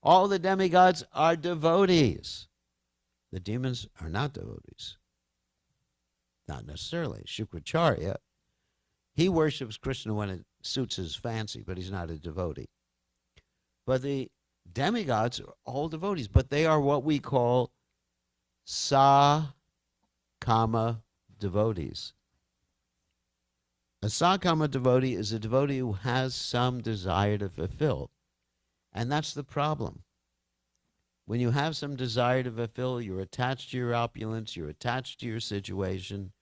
Speaker 2: All the demigods are devotees. The demons are not devotees. Not necessarily. Shukracharya, he worships Krishna when it suits his fancy, but he's not a devotee. But the demigods are all devotees, but they are what we call Sakama devotees. A Sakama devotee is a devotee who has some desire to fulfill. And that's the problem. When you have some desire to fulfill, you're attached to your opulence, you're attached to your situation,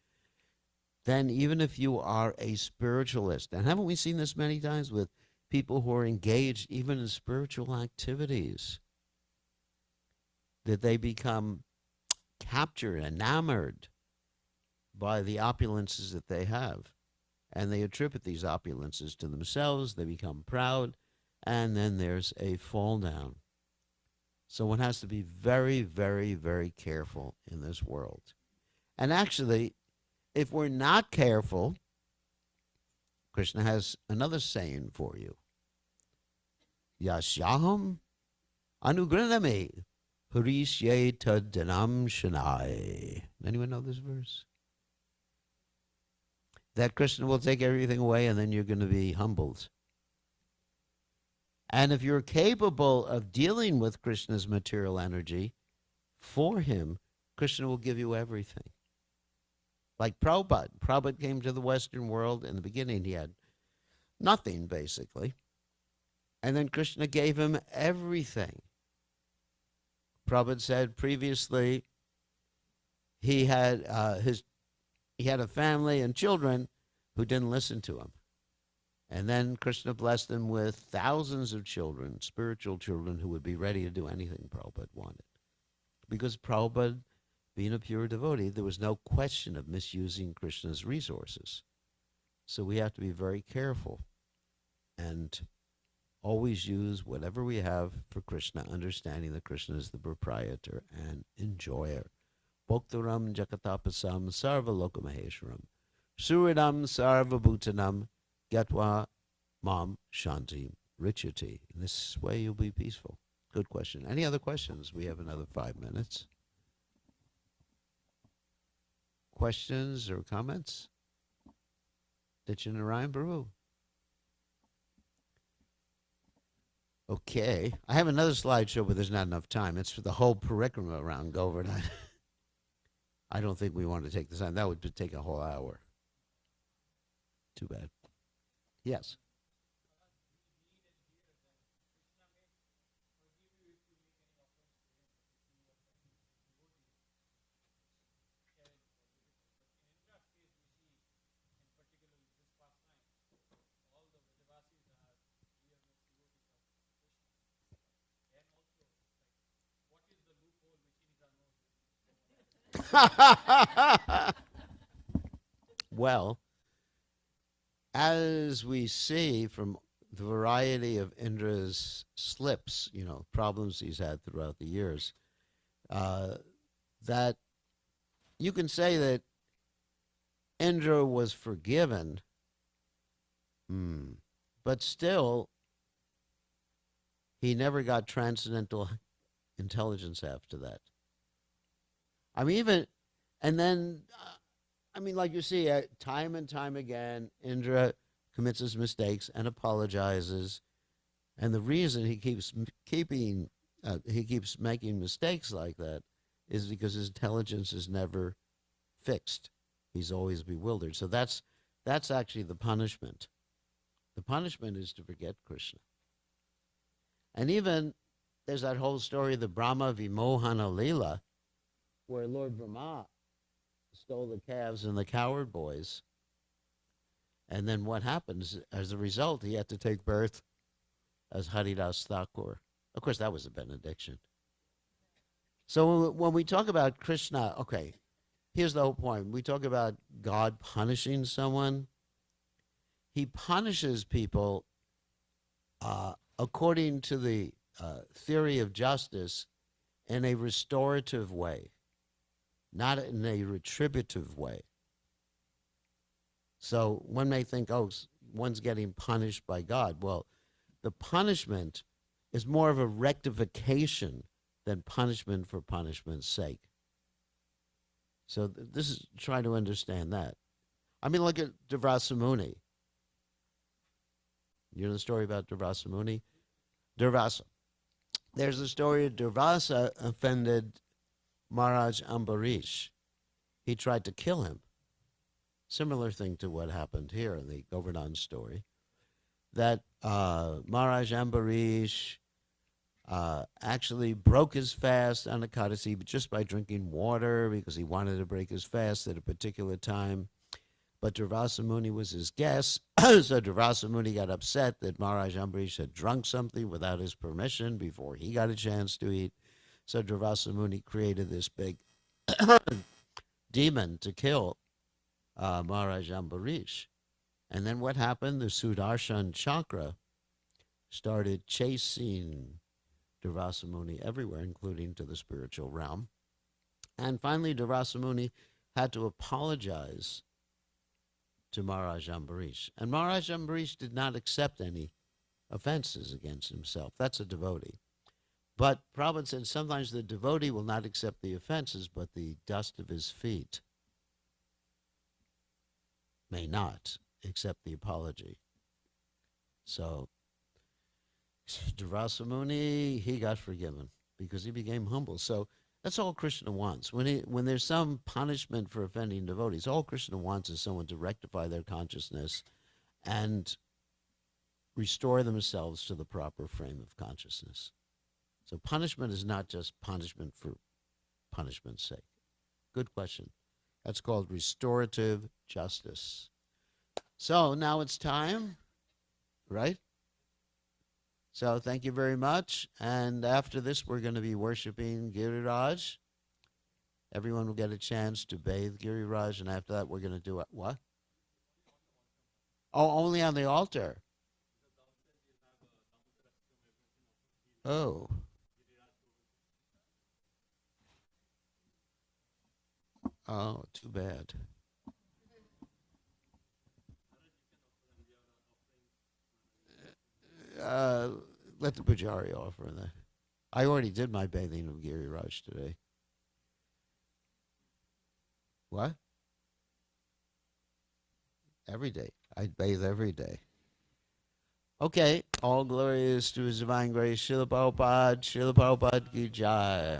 Speaker 2: then even if you are a spiritualist, and haven't we seen this many times with people who are engaged even in spiritual activities, that they become captured, enamored by the opulences that they have. And they attribute these opulences to themselves, they become proud, and then there's a fall down. So one has to be very, very, very careful in this world. And actually, if we're not careful, Krishna has another saying for you. Yasyaham anugraname purishyeta dhanam shanai. Anyone know this verse? That Krishna will take everything away and then you're going to be humbled. And if you're capable of dealing with Krishna's material energy for him, Krishna will give you everything. Like Prabhupada. Prabhupada came to the Western world. In the beginning, he had nothing, basically. And then Krishna gave him everything. Prabhupada said previously he had he had a family and children who didn't listen to him. And then Krishna blessed him with thousands of children, spiritual children, who would be ready to do anything Prabhupada wanted. Because Prabhupada, being a pure devotee, there was no question of misusing Krishna's resources. So we have to be very careful and always use whatever we have for Krishna, understanding that Krishna is the proprietor and enjoyer. Bhoktaram Jakatapasam Sarva Lokamaheshwaram Suridam Sarva Bhutanam Gatwa Mam Shanti Richati. In this way you'll be peaceful. Good question. Any other questions? We have another 5 minutes. Questions or comments? Narayan Baru. Okay. I have another slideshow, but there's not enough time. It's for the whole parikrama around Govardhan. I don't think we want to take the time. That would take a whole hour. Too bad. Yes. Well, as we see from the variety of Indra's slips, problems he's had throughout the years, that you can say that Indra was forgiven, but still, he never got transcendental intelligence after that. Like you see, time and time again, Indra commits his mistakes and apologizes. And the reason he keeps making mistakes like that is because his intelligence is never fixed. He's always bewildered. So that's actually the punishment. The punishment is to forget Krishna. And even there's that whole story of the Brahma Vimohana Leela, where Lord Brahma stole the calves and the cowherd boys. And then what happens? As a result, he had to take birth as Haridas Thakur. Of course, that was a benediction. So when we talk about Krishna, okay, here's the whole point. We talk about God punishing someone. He punishes people according to the theory of justice in a restorative way, not in a retributive way. So one may think, oh, one's getting punished by God. Well, the punishment is more of a rectification than punishment for punishment's sake. So this is trying to understand that. Look at Durvasa Muni. You know the story about Durvasa Muni? Durvasa. There's a story of Durvasa offended Maharaj Ambarish. He tried to kill him. Similar thing to what happened here in the Govardhan story. That Maharaj Ambarish actually broke his fast on Ekadasi just by drinking water because he wanted to break his fast at a particular time. But Durvasa Muni was his guest, so Durvasa Muni got upset that Maharaj Ambarish had drunk something without his permission before he got a chance to eat. So Durvasa Muni created this big demon to kill Maharaj Ambarish. And then what happened? The Sudarshan Chakra started chasing Durvasa Muni everywhere, including to the spiritual realm. And finally, Durvasa Muni had to apologize to Maharaj Ambarish. And Maharaj Ambarish did not accept any offenses against himself. That's a devotee. But Prabhupada said sometimes the devotee will not accept the offenses, but the dust of his feet may not accept the apology. So Durvasa Muni, he got forgiven because he became humble. So that's all Krishna wants. When there's some punishment for offending devotees, all Krishna wants is someone to rectify their consciousness and restore themselves to the proper frame of consciousness. So punishment is not just punishment for punishment's sake. Good question. That's called restorative justice. So now it's time, right? So thank you very much. And after this, we're going to be worshiping Giriraj. Everyone will get a chance to bathe Giriraj. And after that, we're going to do what? Oh, only on the altar. Oh. Oh, too bad. Let the Pujari offer that. I already did my bathing of Giriraj today. What? Every day. I bathe every day. Okay. All glory is to His divine grace. Srila Prabhupada ki jai.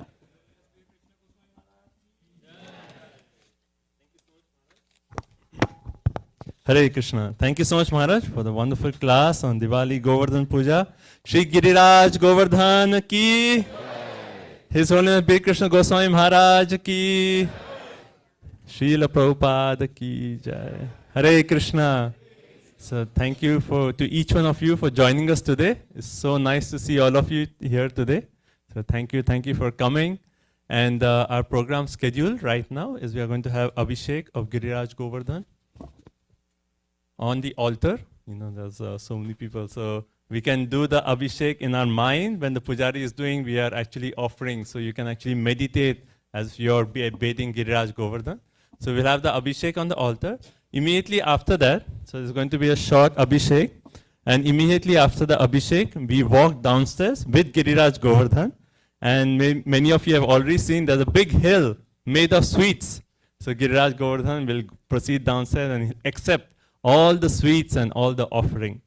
Speaker 1: Hare Krishna. Thank you so much, Maharaj, for the wonderful class on Diwali Govardhan Puja. Shri Giriraj Govardhan ki. His Holiness Bir Krishna Goswami Maharaj ki. Srila Prabhupada ki jai. Hare Krishna. So thank you to each one of you for joining us today. It's so nice to see all of you here today. So thank you for coming. And our program schedule right now is we are going to have Abhishek of Giriraj Govardhan on the altar. You know, there's so many people. So we can do the Abhishek in our mind. When the Pujari is doing, we are actually offering. So you can actually meditate as you're bathing Giriraj Govardhan. So we'll have the Abhishek on the altar. Immediately after that, so there's going to be a short Abhishek. And immediately after the Abhishek, we walk downstairs with Giriraj Govardhan. And many of you have already seen there's a big hill made of sweets. So Giriraj Govardhan will proceed downstairs and accept all the sweets and all the offering.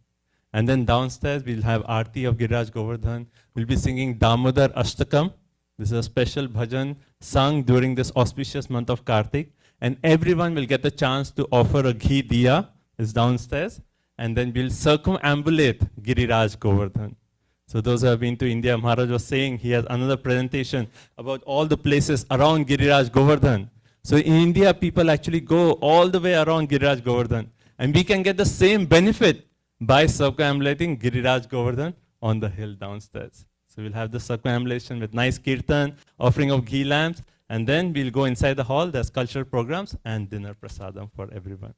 Speaker 1: And then downstairs we'll have Aarti of Giriraj Govardhan. We'll be singing Damodar Ashtakam. This is a special bhajan sung during this auspicious month of Kartik. And everyone will get the chance to offer a ghee diya. It's downstairs. And then we'll circumambulate Giriraj Govardhan. So those who have been to India, Maharaj was saying he has another presentation about all the places around Giriraj Govardhan. So in India, people actually go all the way around Giriraj Govardhan. And we can get the same benefit by circumambulating Giriraj Govardhan on the hill downstairs. So we'll have the circumambulation with nice kirtan, offering of ghee lamps, and then we'll go inside the hall. There's cultural programs and dinner prasadam for everyone.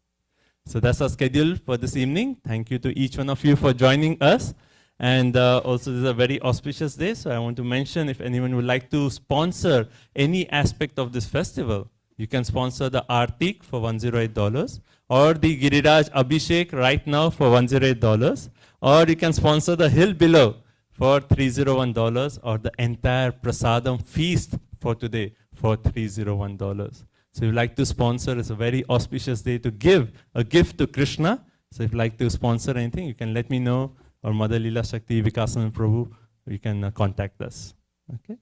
Speaker 1: So that's our schedule for this evening. Thank you to each one of you for joining us. And also this is a very auspicious day, so I want to mention if anyone would like to sponsor any aspect of this festival, you can sponsor the Artik for $108, or the Giriraj Abhishek right now for $108, or you can sponsor the hill below for $301, or the entire prasadam feast for today for $301. So if you'd like to sponsor, it's a very auspicious day to give a gift to Krishna. So if you'd like to sponsor anything, you can let me know, or Mother Leela Shakti, Vikasan Prabhu, you can contact us. Okay.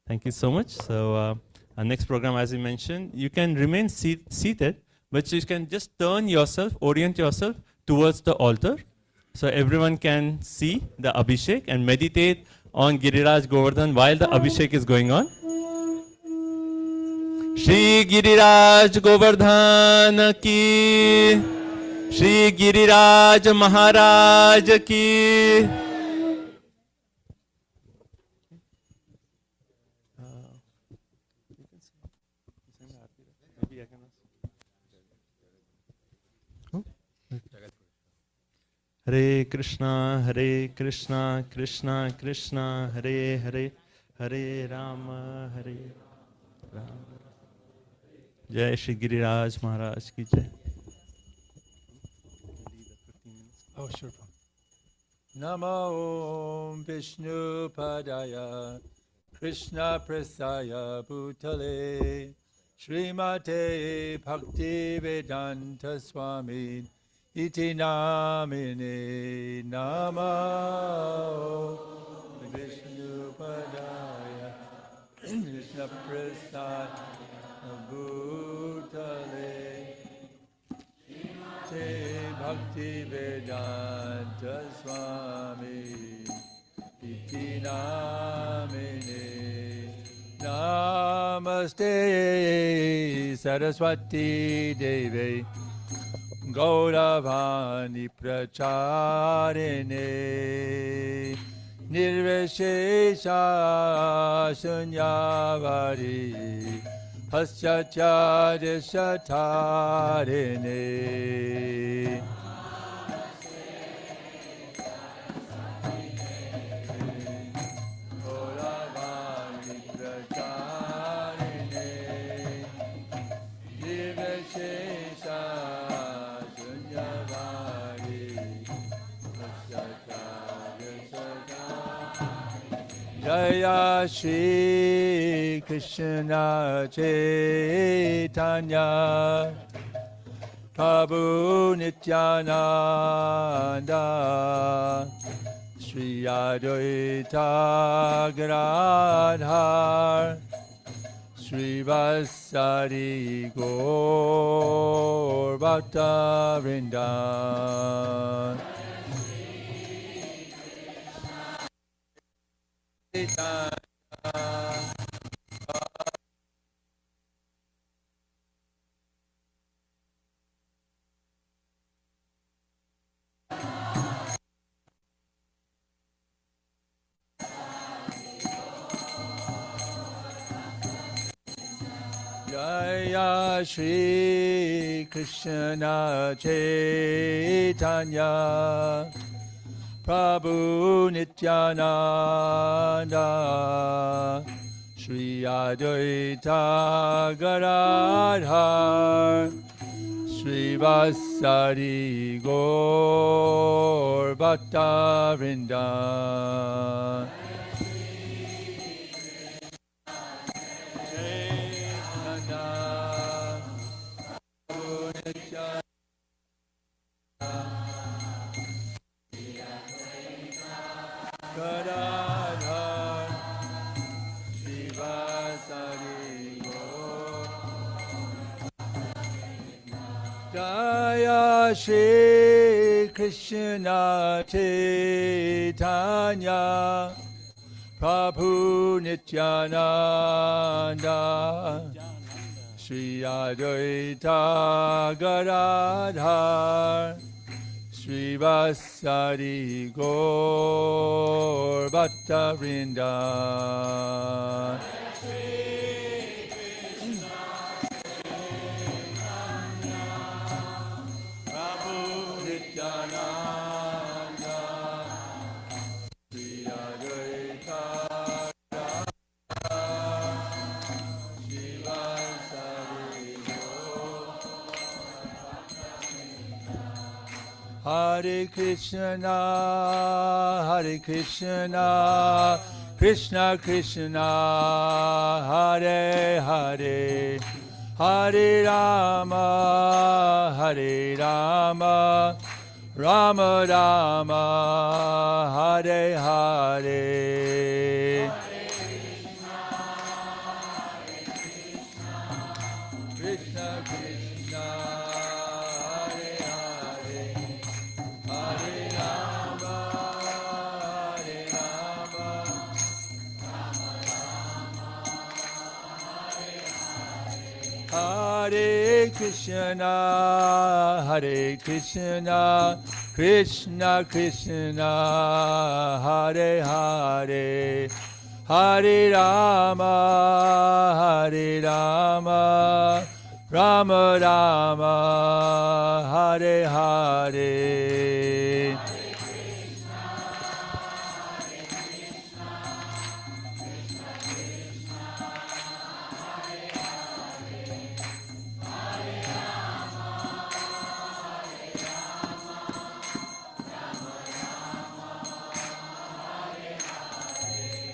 Speaker 1: Thank you so much. So our next program, as we mentioned, you can remain seated, but you can just turn yourself, orient yourself towards the altar. So everyone can see the Abhishek and meditate on Giriraj Govardhan while the Abhishek is going on. Shri Giriraj Govardhan ki, Shri Giriraj Maharaj ki. Hare Krishna, Krishna Krishna, Hare Hare, Hare Rama, Hare Rama. Jai Shri Giriraj Maharaj ki jai.
Speaker 3: Oh, sure. Namo Om Vishnu Padaya Krishna Prasaya Bhutale Srimate Bhakti Vedanta Swami Iti Namine Namo Om Vishnu Padaya Krishna Prasaya Bhutale Srimate Bhaktivedanta Swami Iti Namine Namaste Saraswati Devi Gauravani Pracharine Nirvishesha Shunyavadi Paschacharya Shatarine Gauravani Pracharine Nirvishesha Jaya Shri Krishna Chaitanya Prabhu Nityananda Shri Advaita Gadadhar Shri Vasari Gaur Bhakta Vrindan Jaya Shri Krishna Chaitanya Prabhu Nityananda Shri Advaita Gadadhar Shri Vasari Gaur Bhakta Vrindan Jaya Shri Krishna Chaitanya Prabhu Nityananda Shri Advaita Gadadhar Shri Vasari Gaur Bhakta Vrindan Hare Krishna, Hare Krishna, Krishna Krishna, Hare Hare, Hare Rama, Hare Rama, Rama Rama, Hare Hare. Krishna Krishna, Hare Hare, Hare Rama, Hare Rama, Hare Krishna, Hare Krishna, Krishna Krishna, Hare Hare, Hare Rama, Hare Rama, Rama Rama, Hare Hare.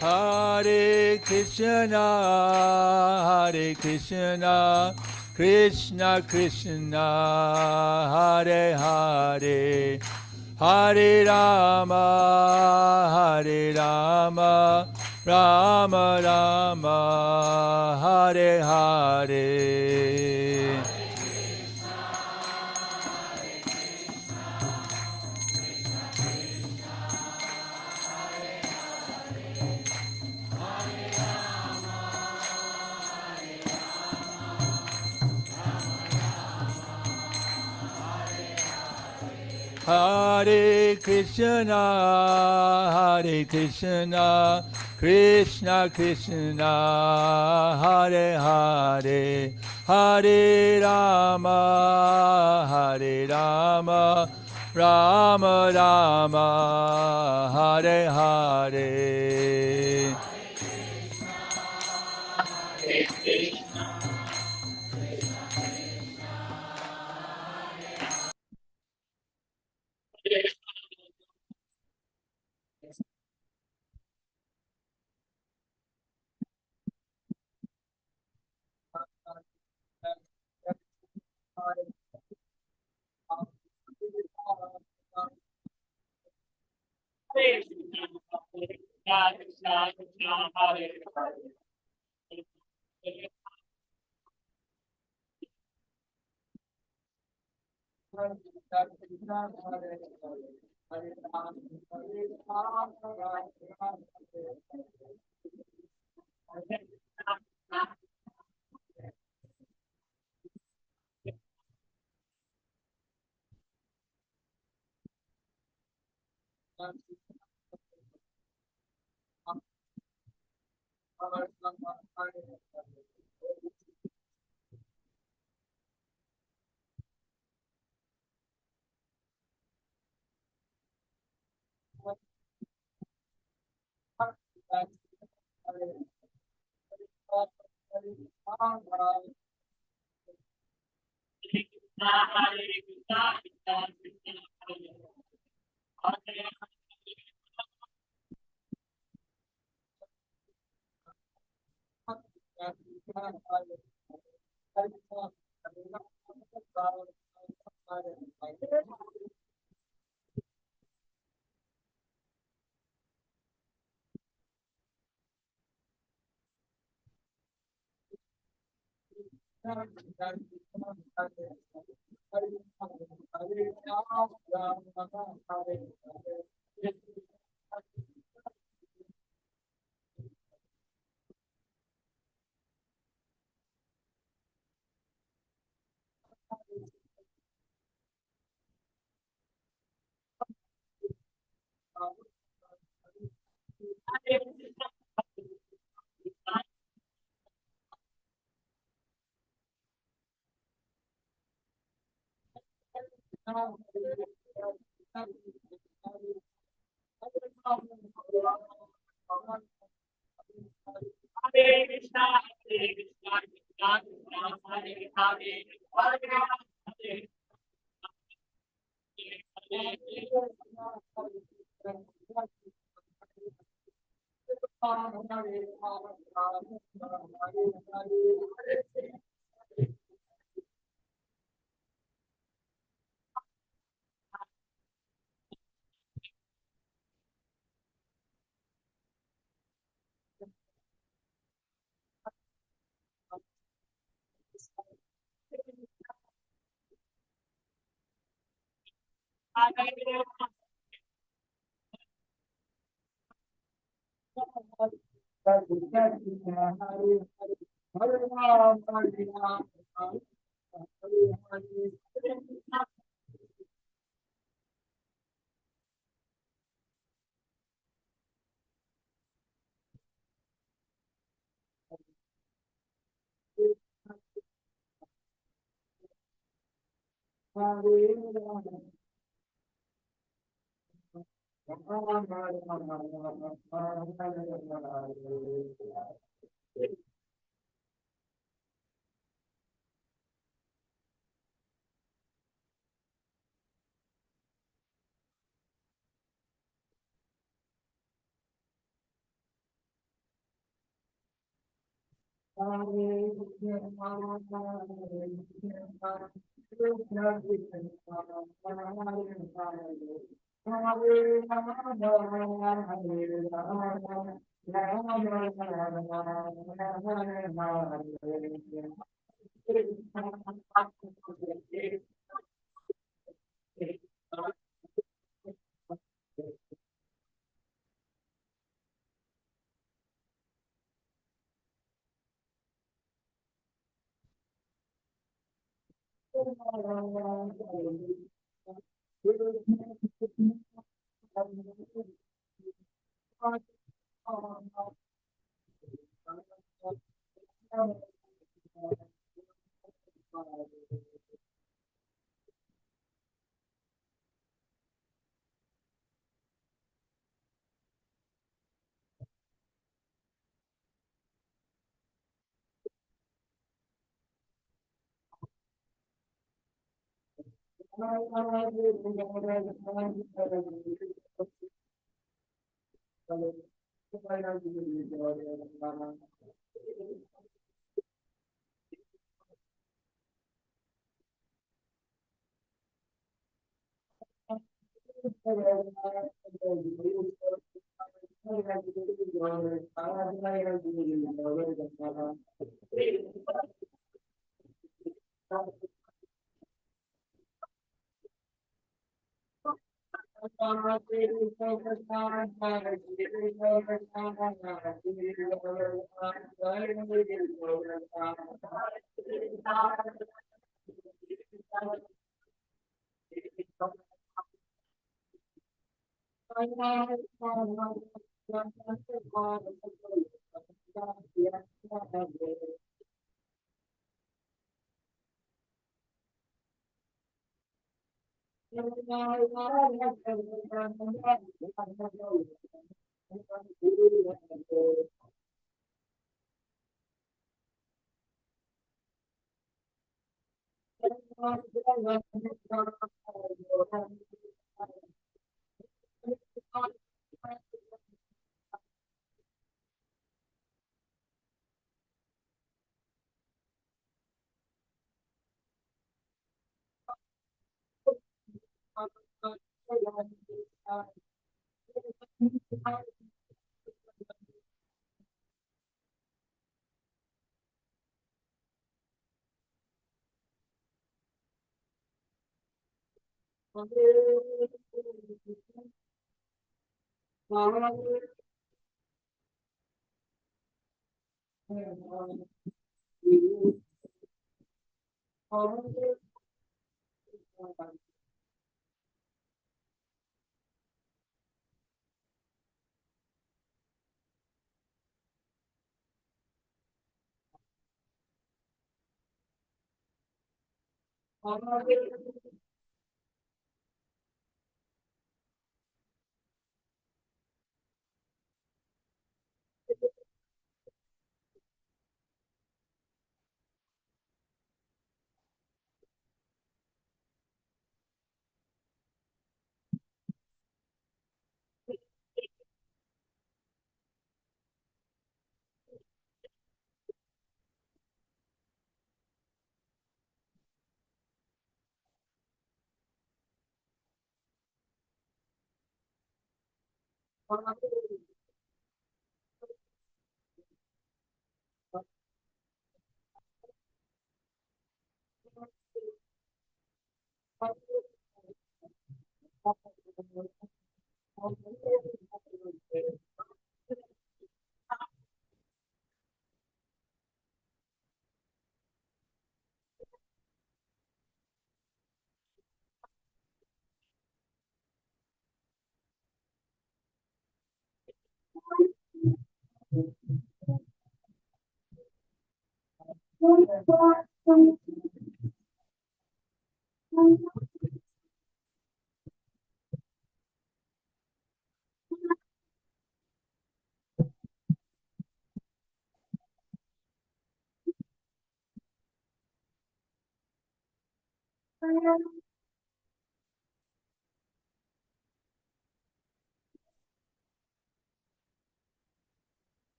Speaker 3: Hare Krishna, Hare Krishna, Krishna Krishna, Hare Hare, Hare Rama, Hare Rama, Rama Rama, Hare Hare. Hare Krishna, Krishna Krishna, Hare Hare, Hare Rama, Hare Rama, Rama Rama, Hare Hare.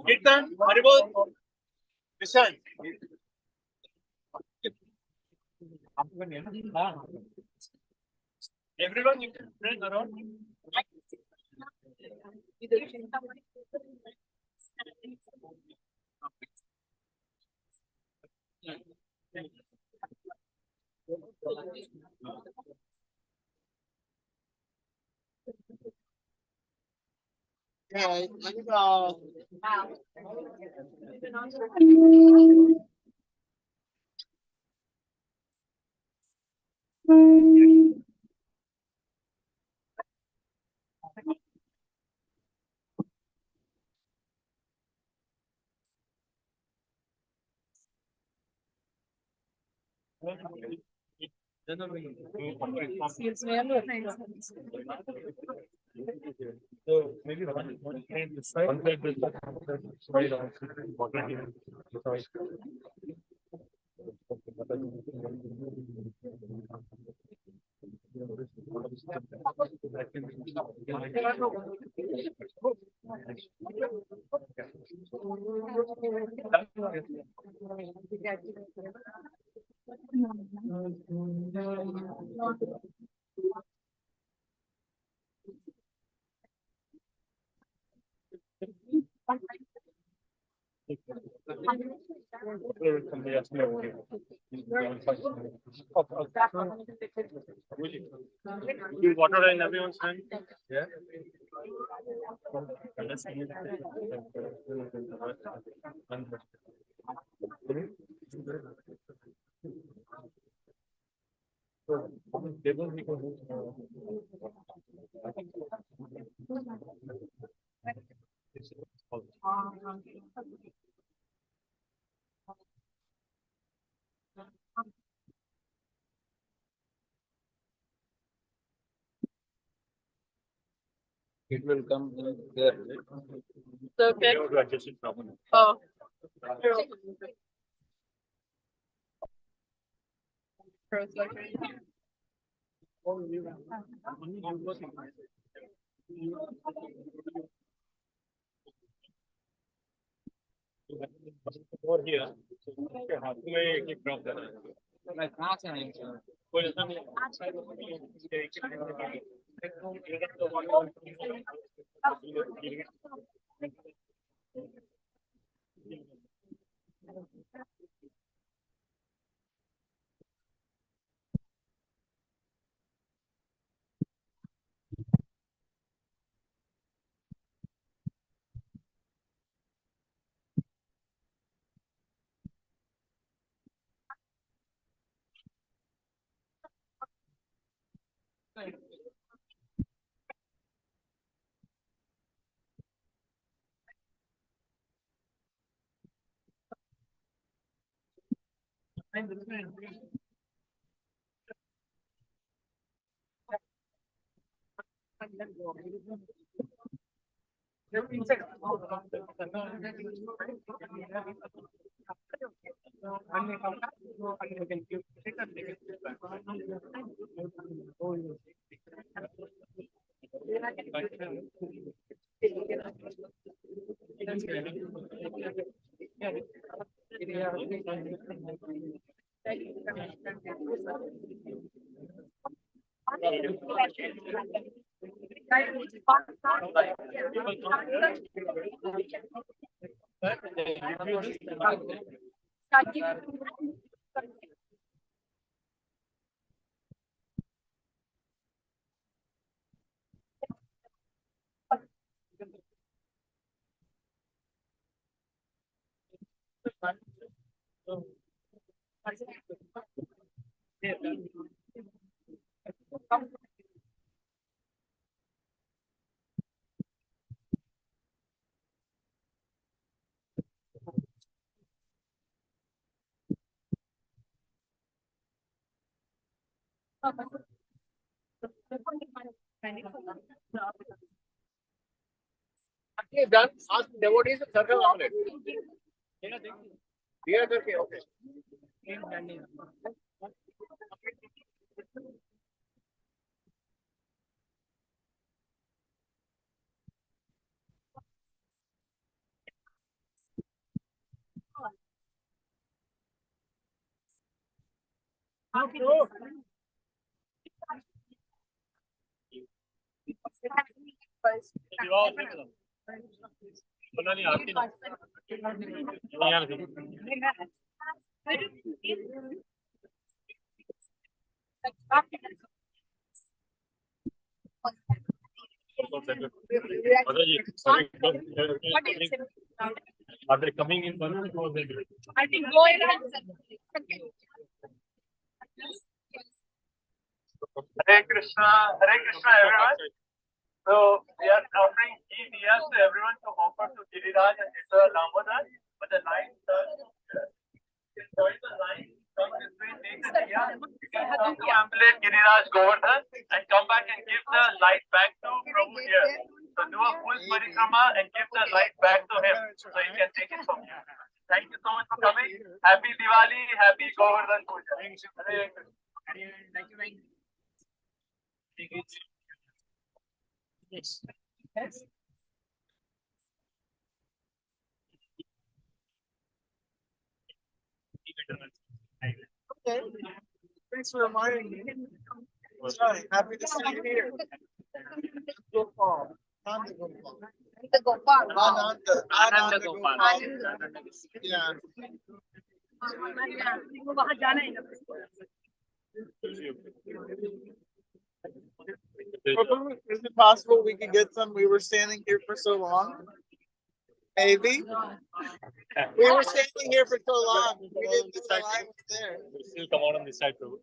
Speaker 4: Kirtan, Haribol, listen. Everyone, you can bring around.
Speaker 2: Okay, let me go.
Speaker 4: So maybe one hand is one side will right on. You water in everyone's hand. Yeah. It will come there.
Speaker 5: Okay.
Speaker 4: You have to adjust it properly.
Speaker 5: Oh. For a second.
Speaker 4: Over here. हाथ में एक drop देना है। कोई ऐसा नहीं Okay, done. Ask devotees to circle around it. Here, okay.
Speaker 6: Are they coming in one or they do?
Speaker 5: I think go in and
Speaker 4: Hare Krishna, everyone. So we are offering EDS to everyone to offer to Giriraj and Mr. Damodar, but the line join the line, come this way, take the diya, you can come to ambulate Giriraj Govardhan and come back and give the light back to Prabhu here. So do a full parikrama and give the light back to him, so he can take it from here. Thank you so much for coming. Happy Diwali, happy Govardhan Puja. Hare Krishna. Thank you very much. Yes. Yes. Okay. Thanks for reminding me. Sorry, happy to see you here. Gopal. Nanda Gopal.
Speaker 5: the Gopal.
Speaker 4: Ananda Gopal. Yeah.
Speaker 5: वहाँ जाना है ना
Speaker 7: Is it possible we could get some? We were standing here for so long. Maybe. We were standing here for so long. We didn't get the line was there.
Speaker 6: We'll still come out on this side too.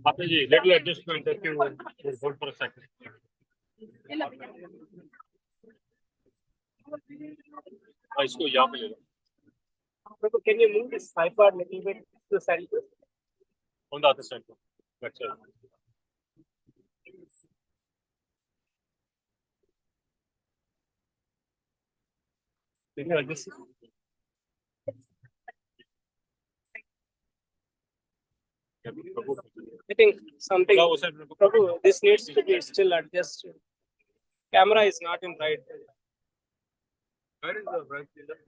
Speaker 6: Mataji, little adjustment if you hold for a second. इसको यहाँ पे ले लो.
Speaker 4: Can you move this tripod a little bit to the center?
Speaker 6: On the other side. That's it. Can you adjust?
Speaker 4: I think something. Prabhu, this needs to be still adjusted. Camera is not in right. Where is the right pillar?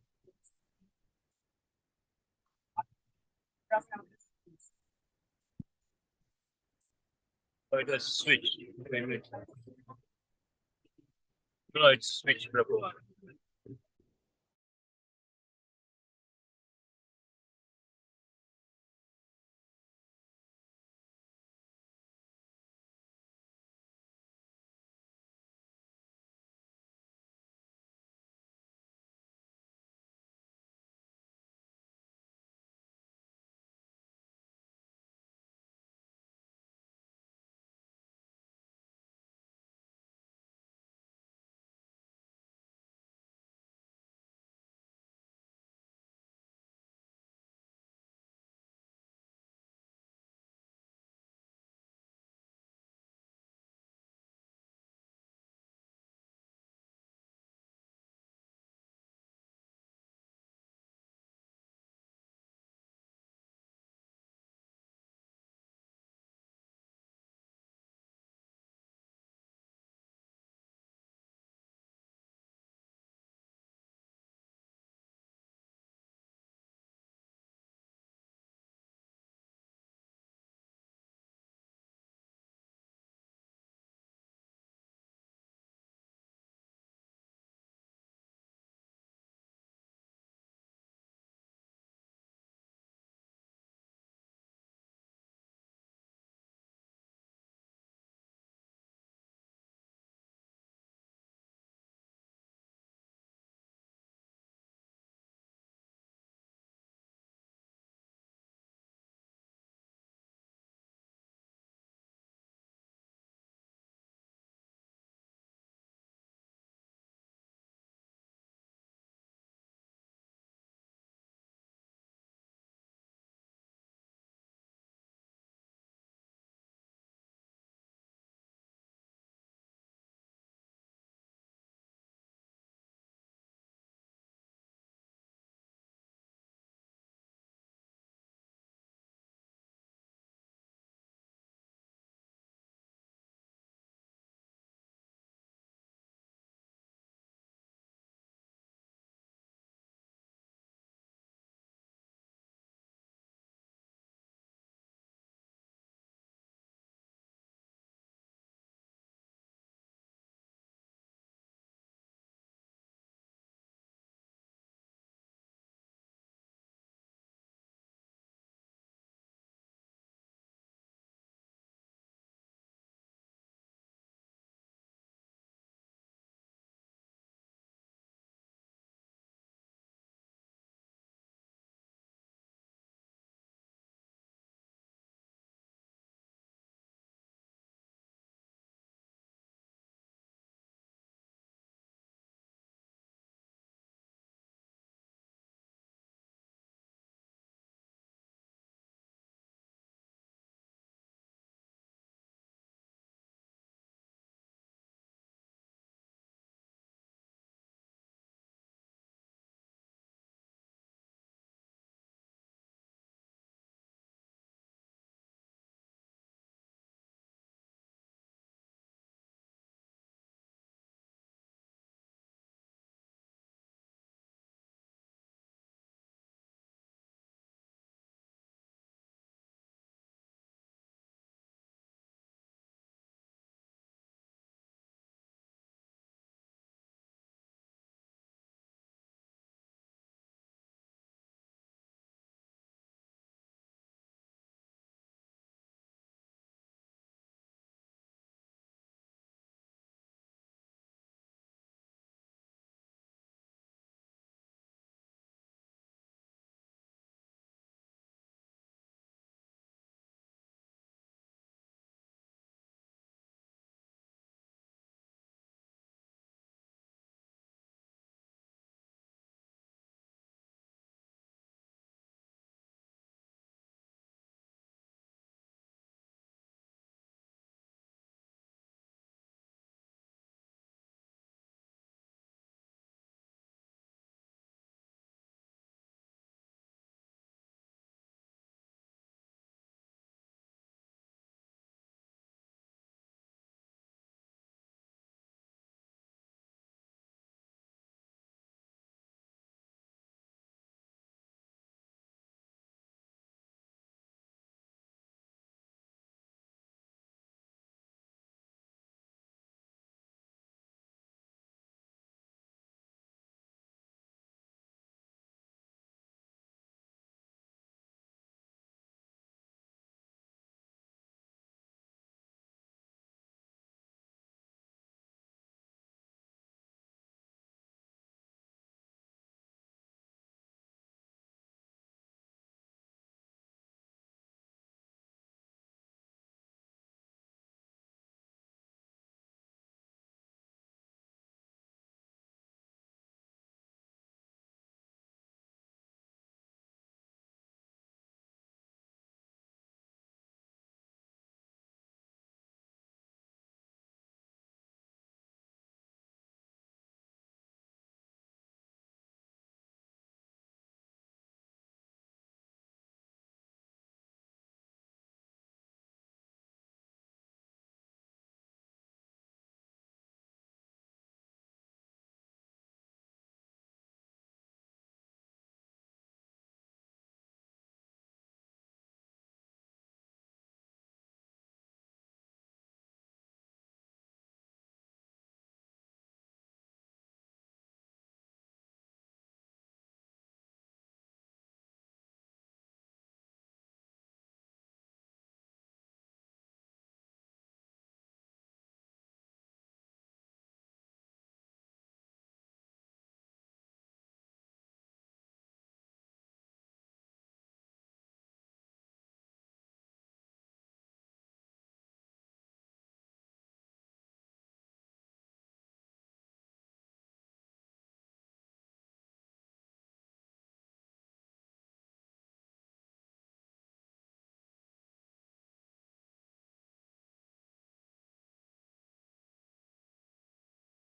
Speaker 6: Oh, it has switched. No, it's switched, Prabhu.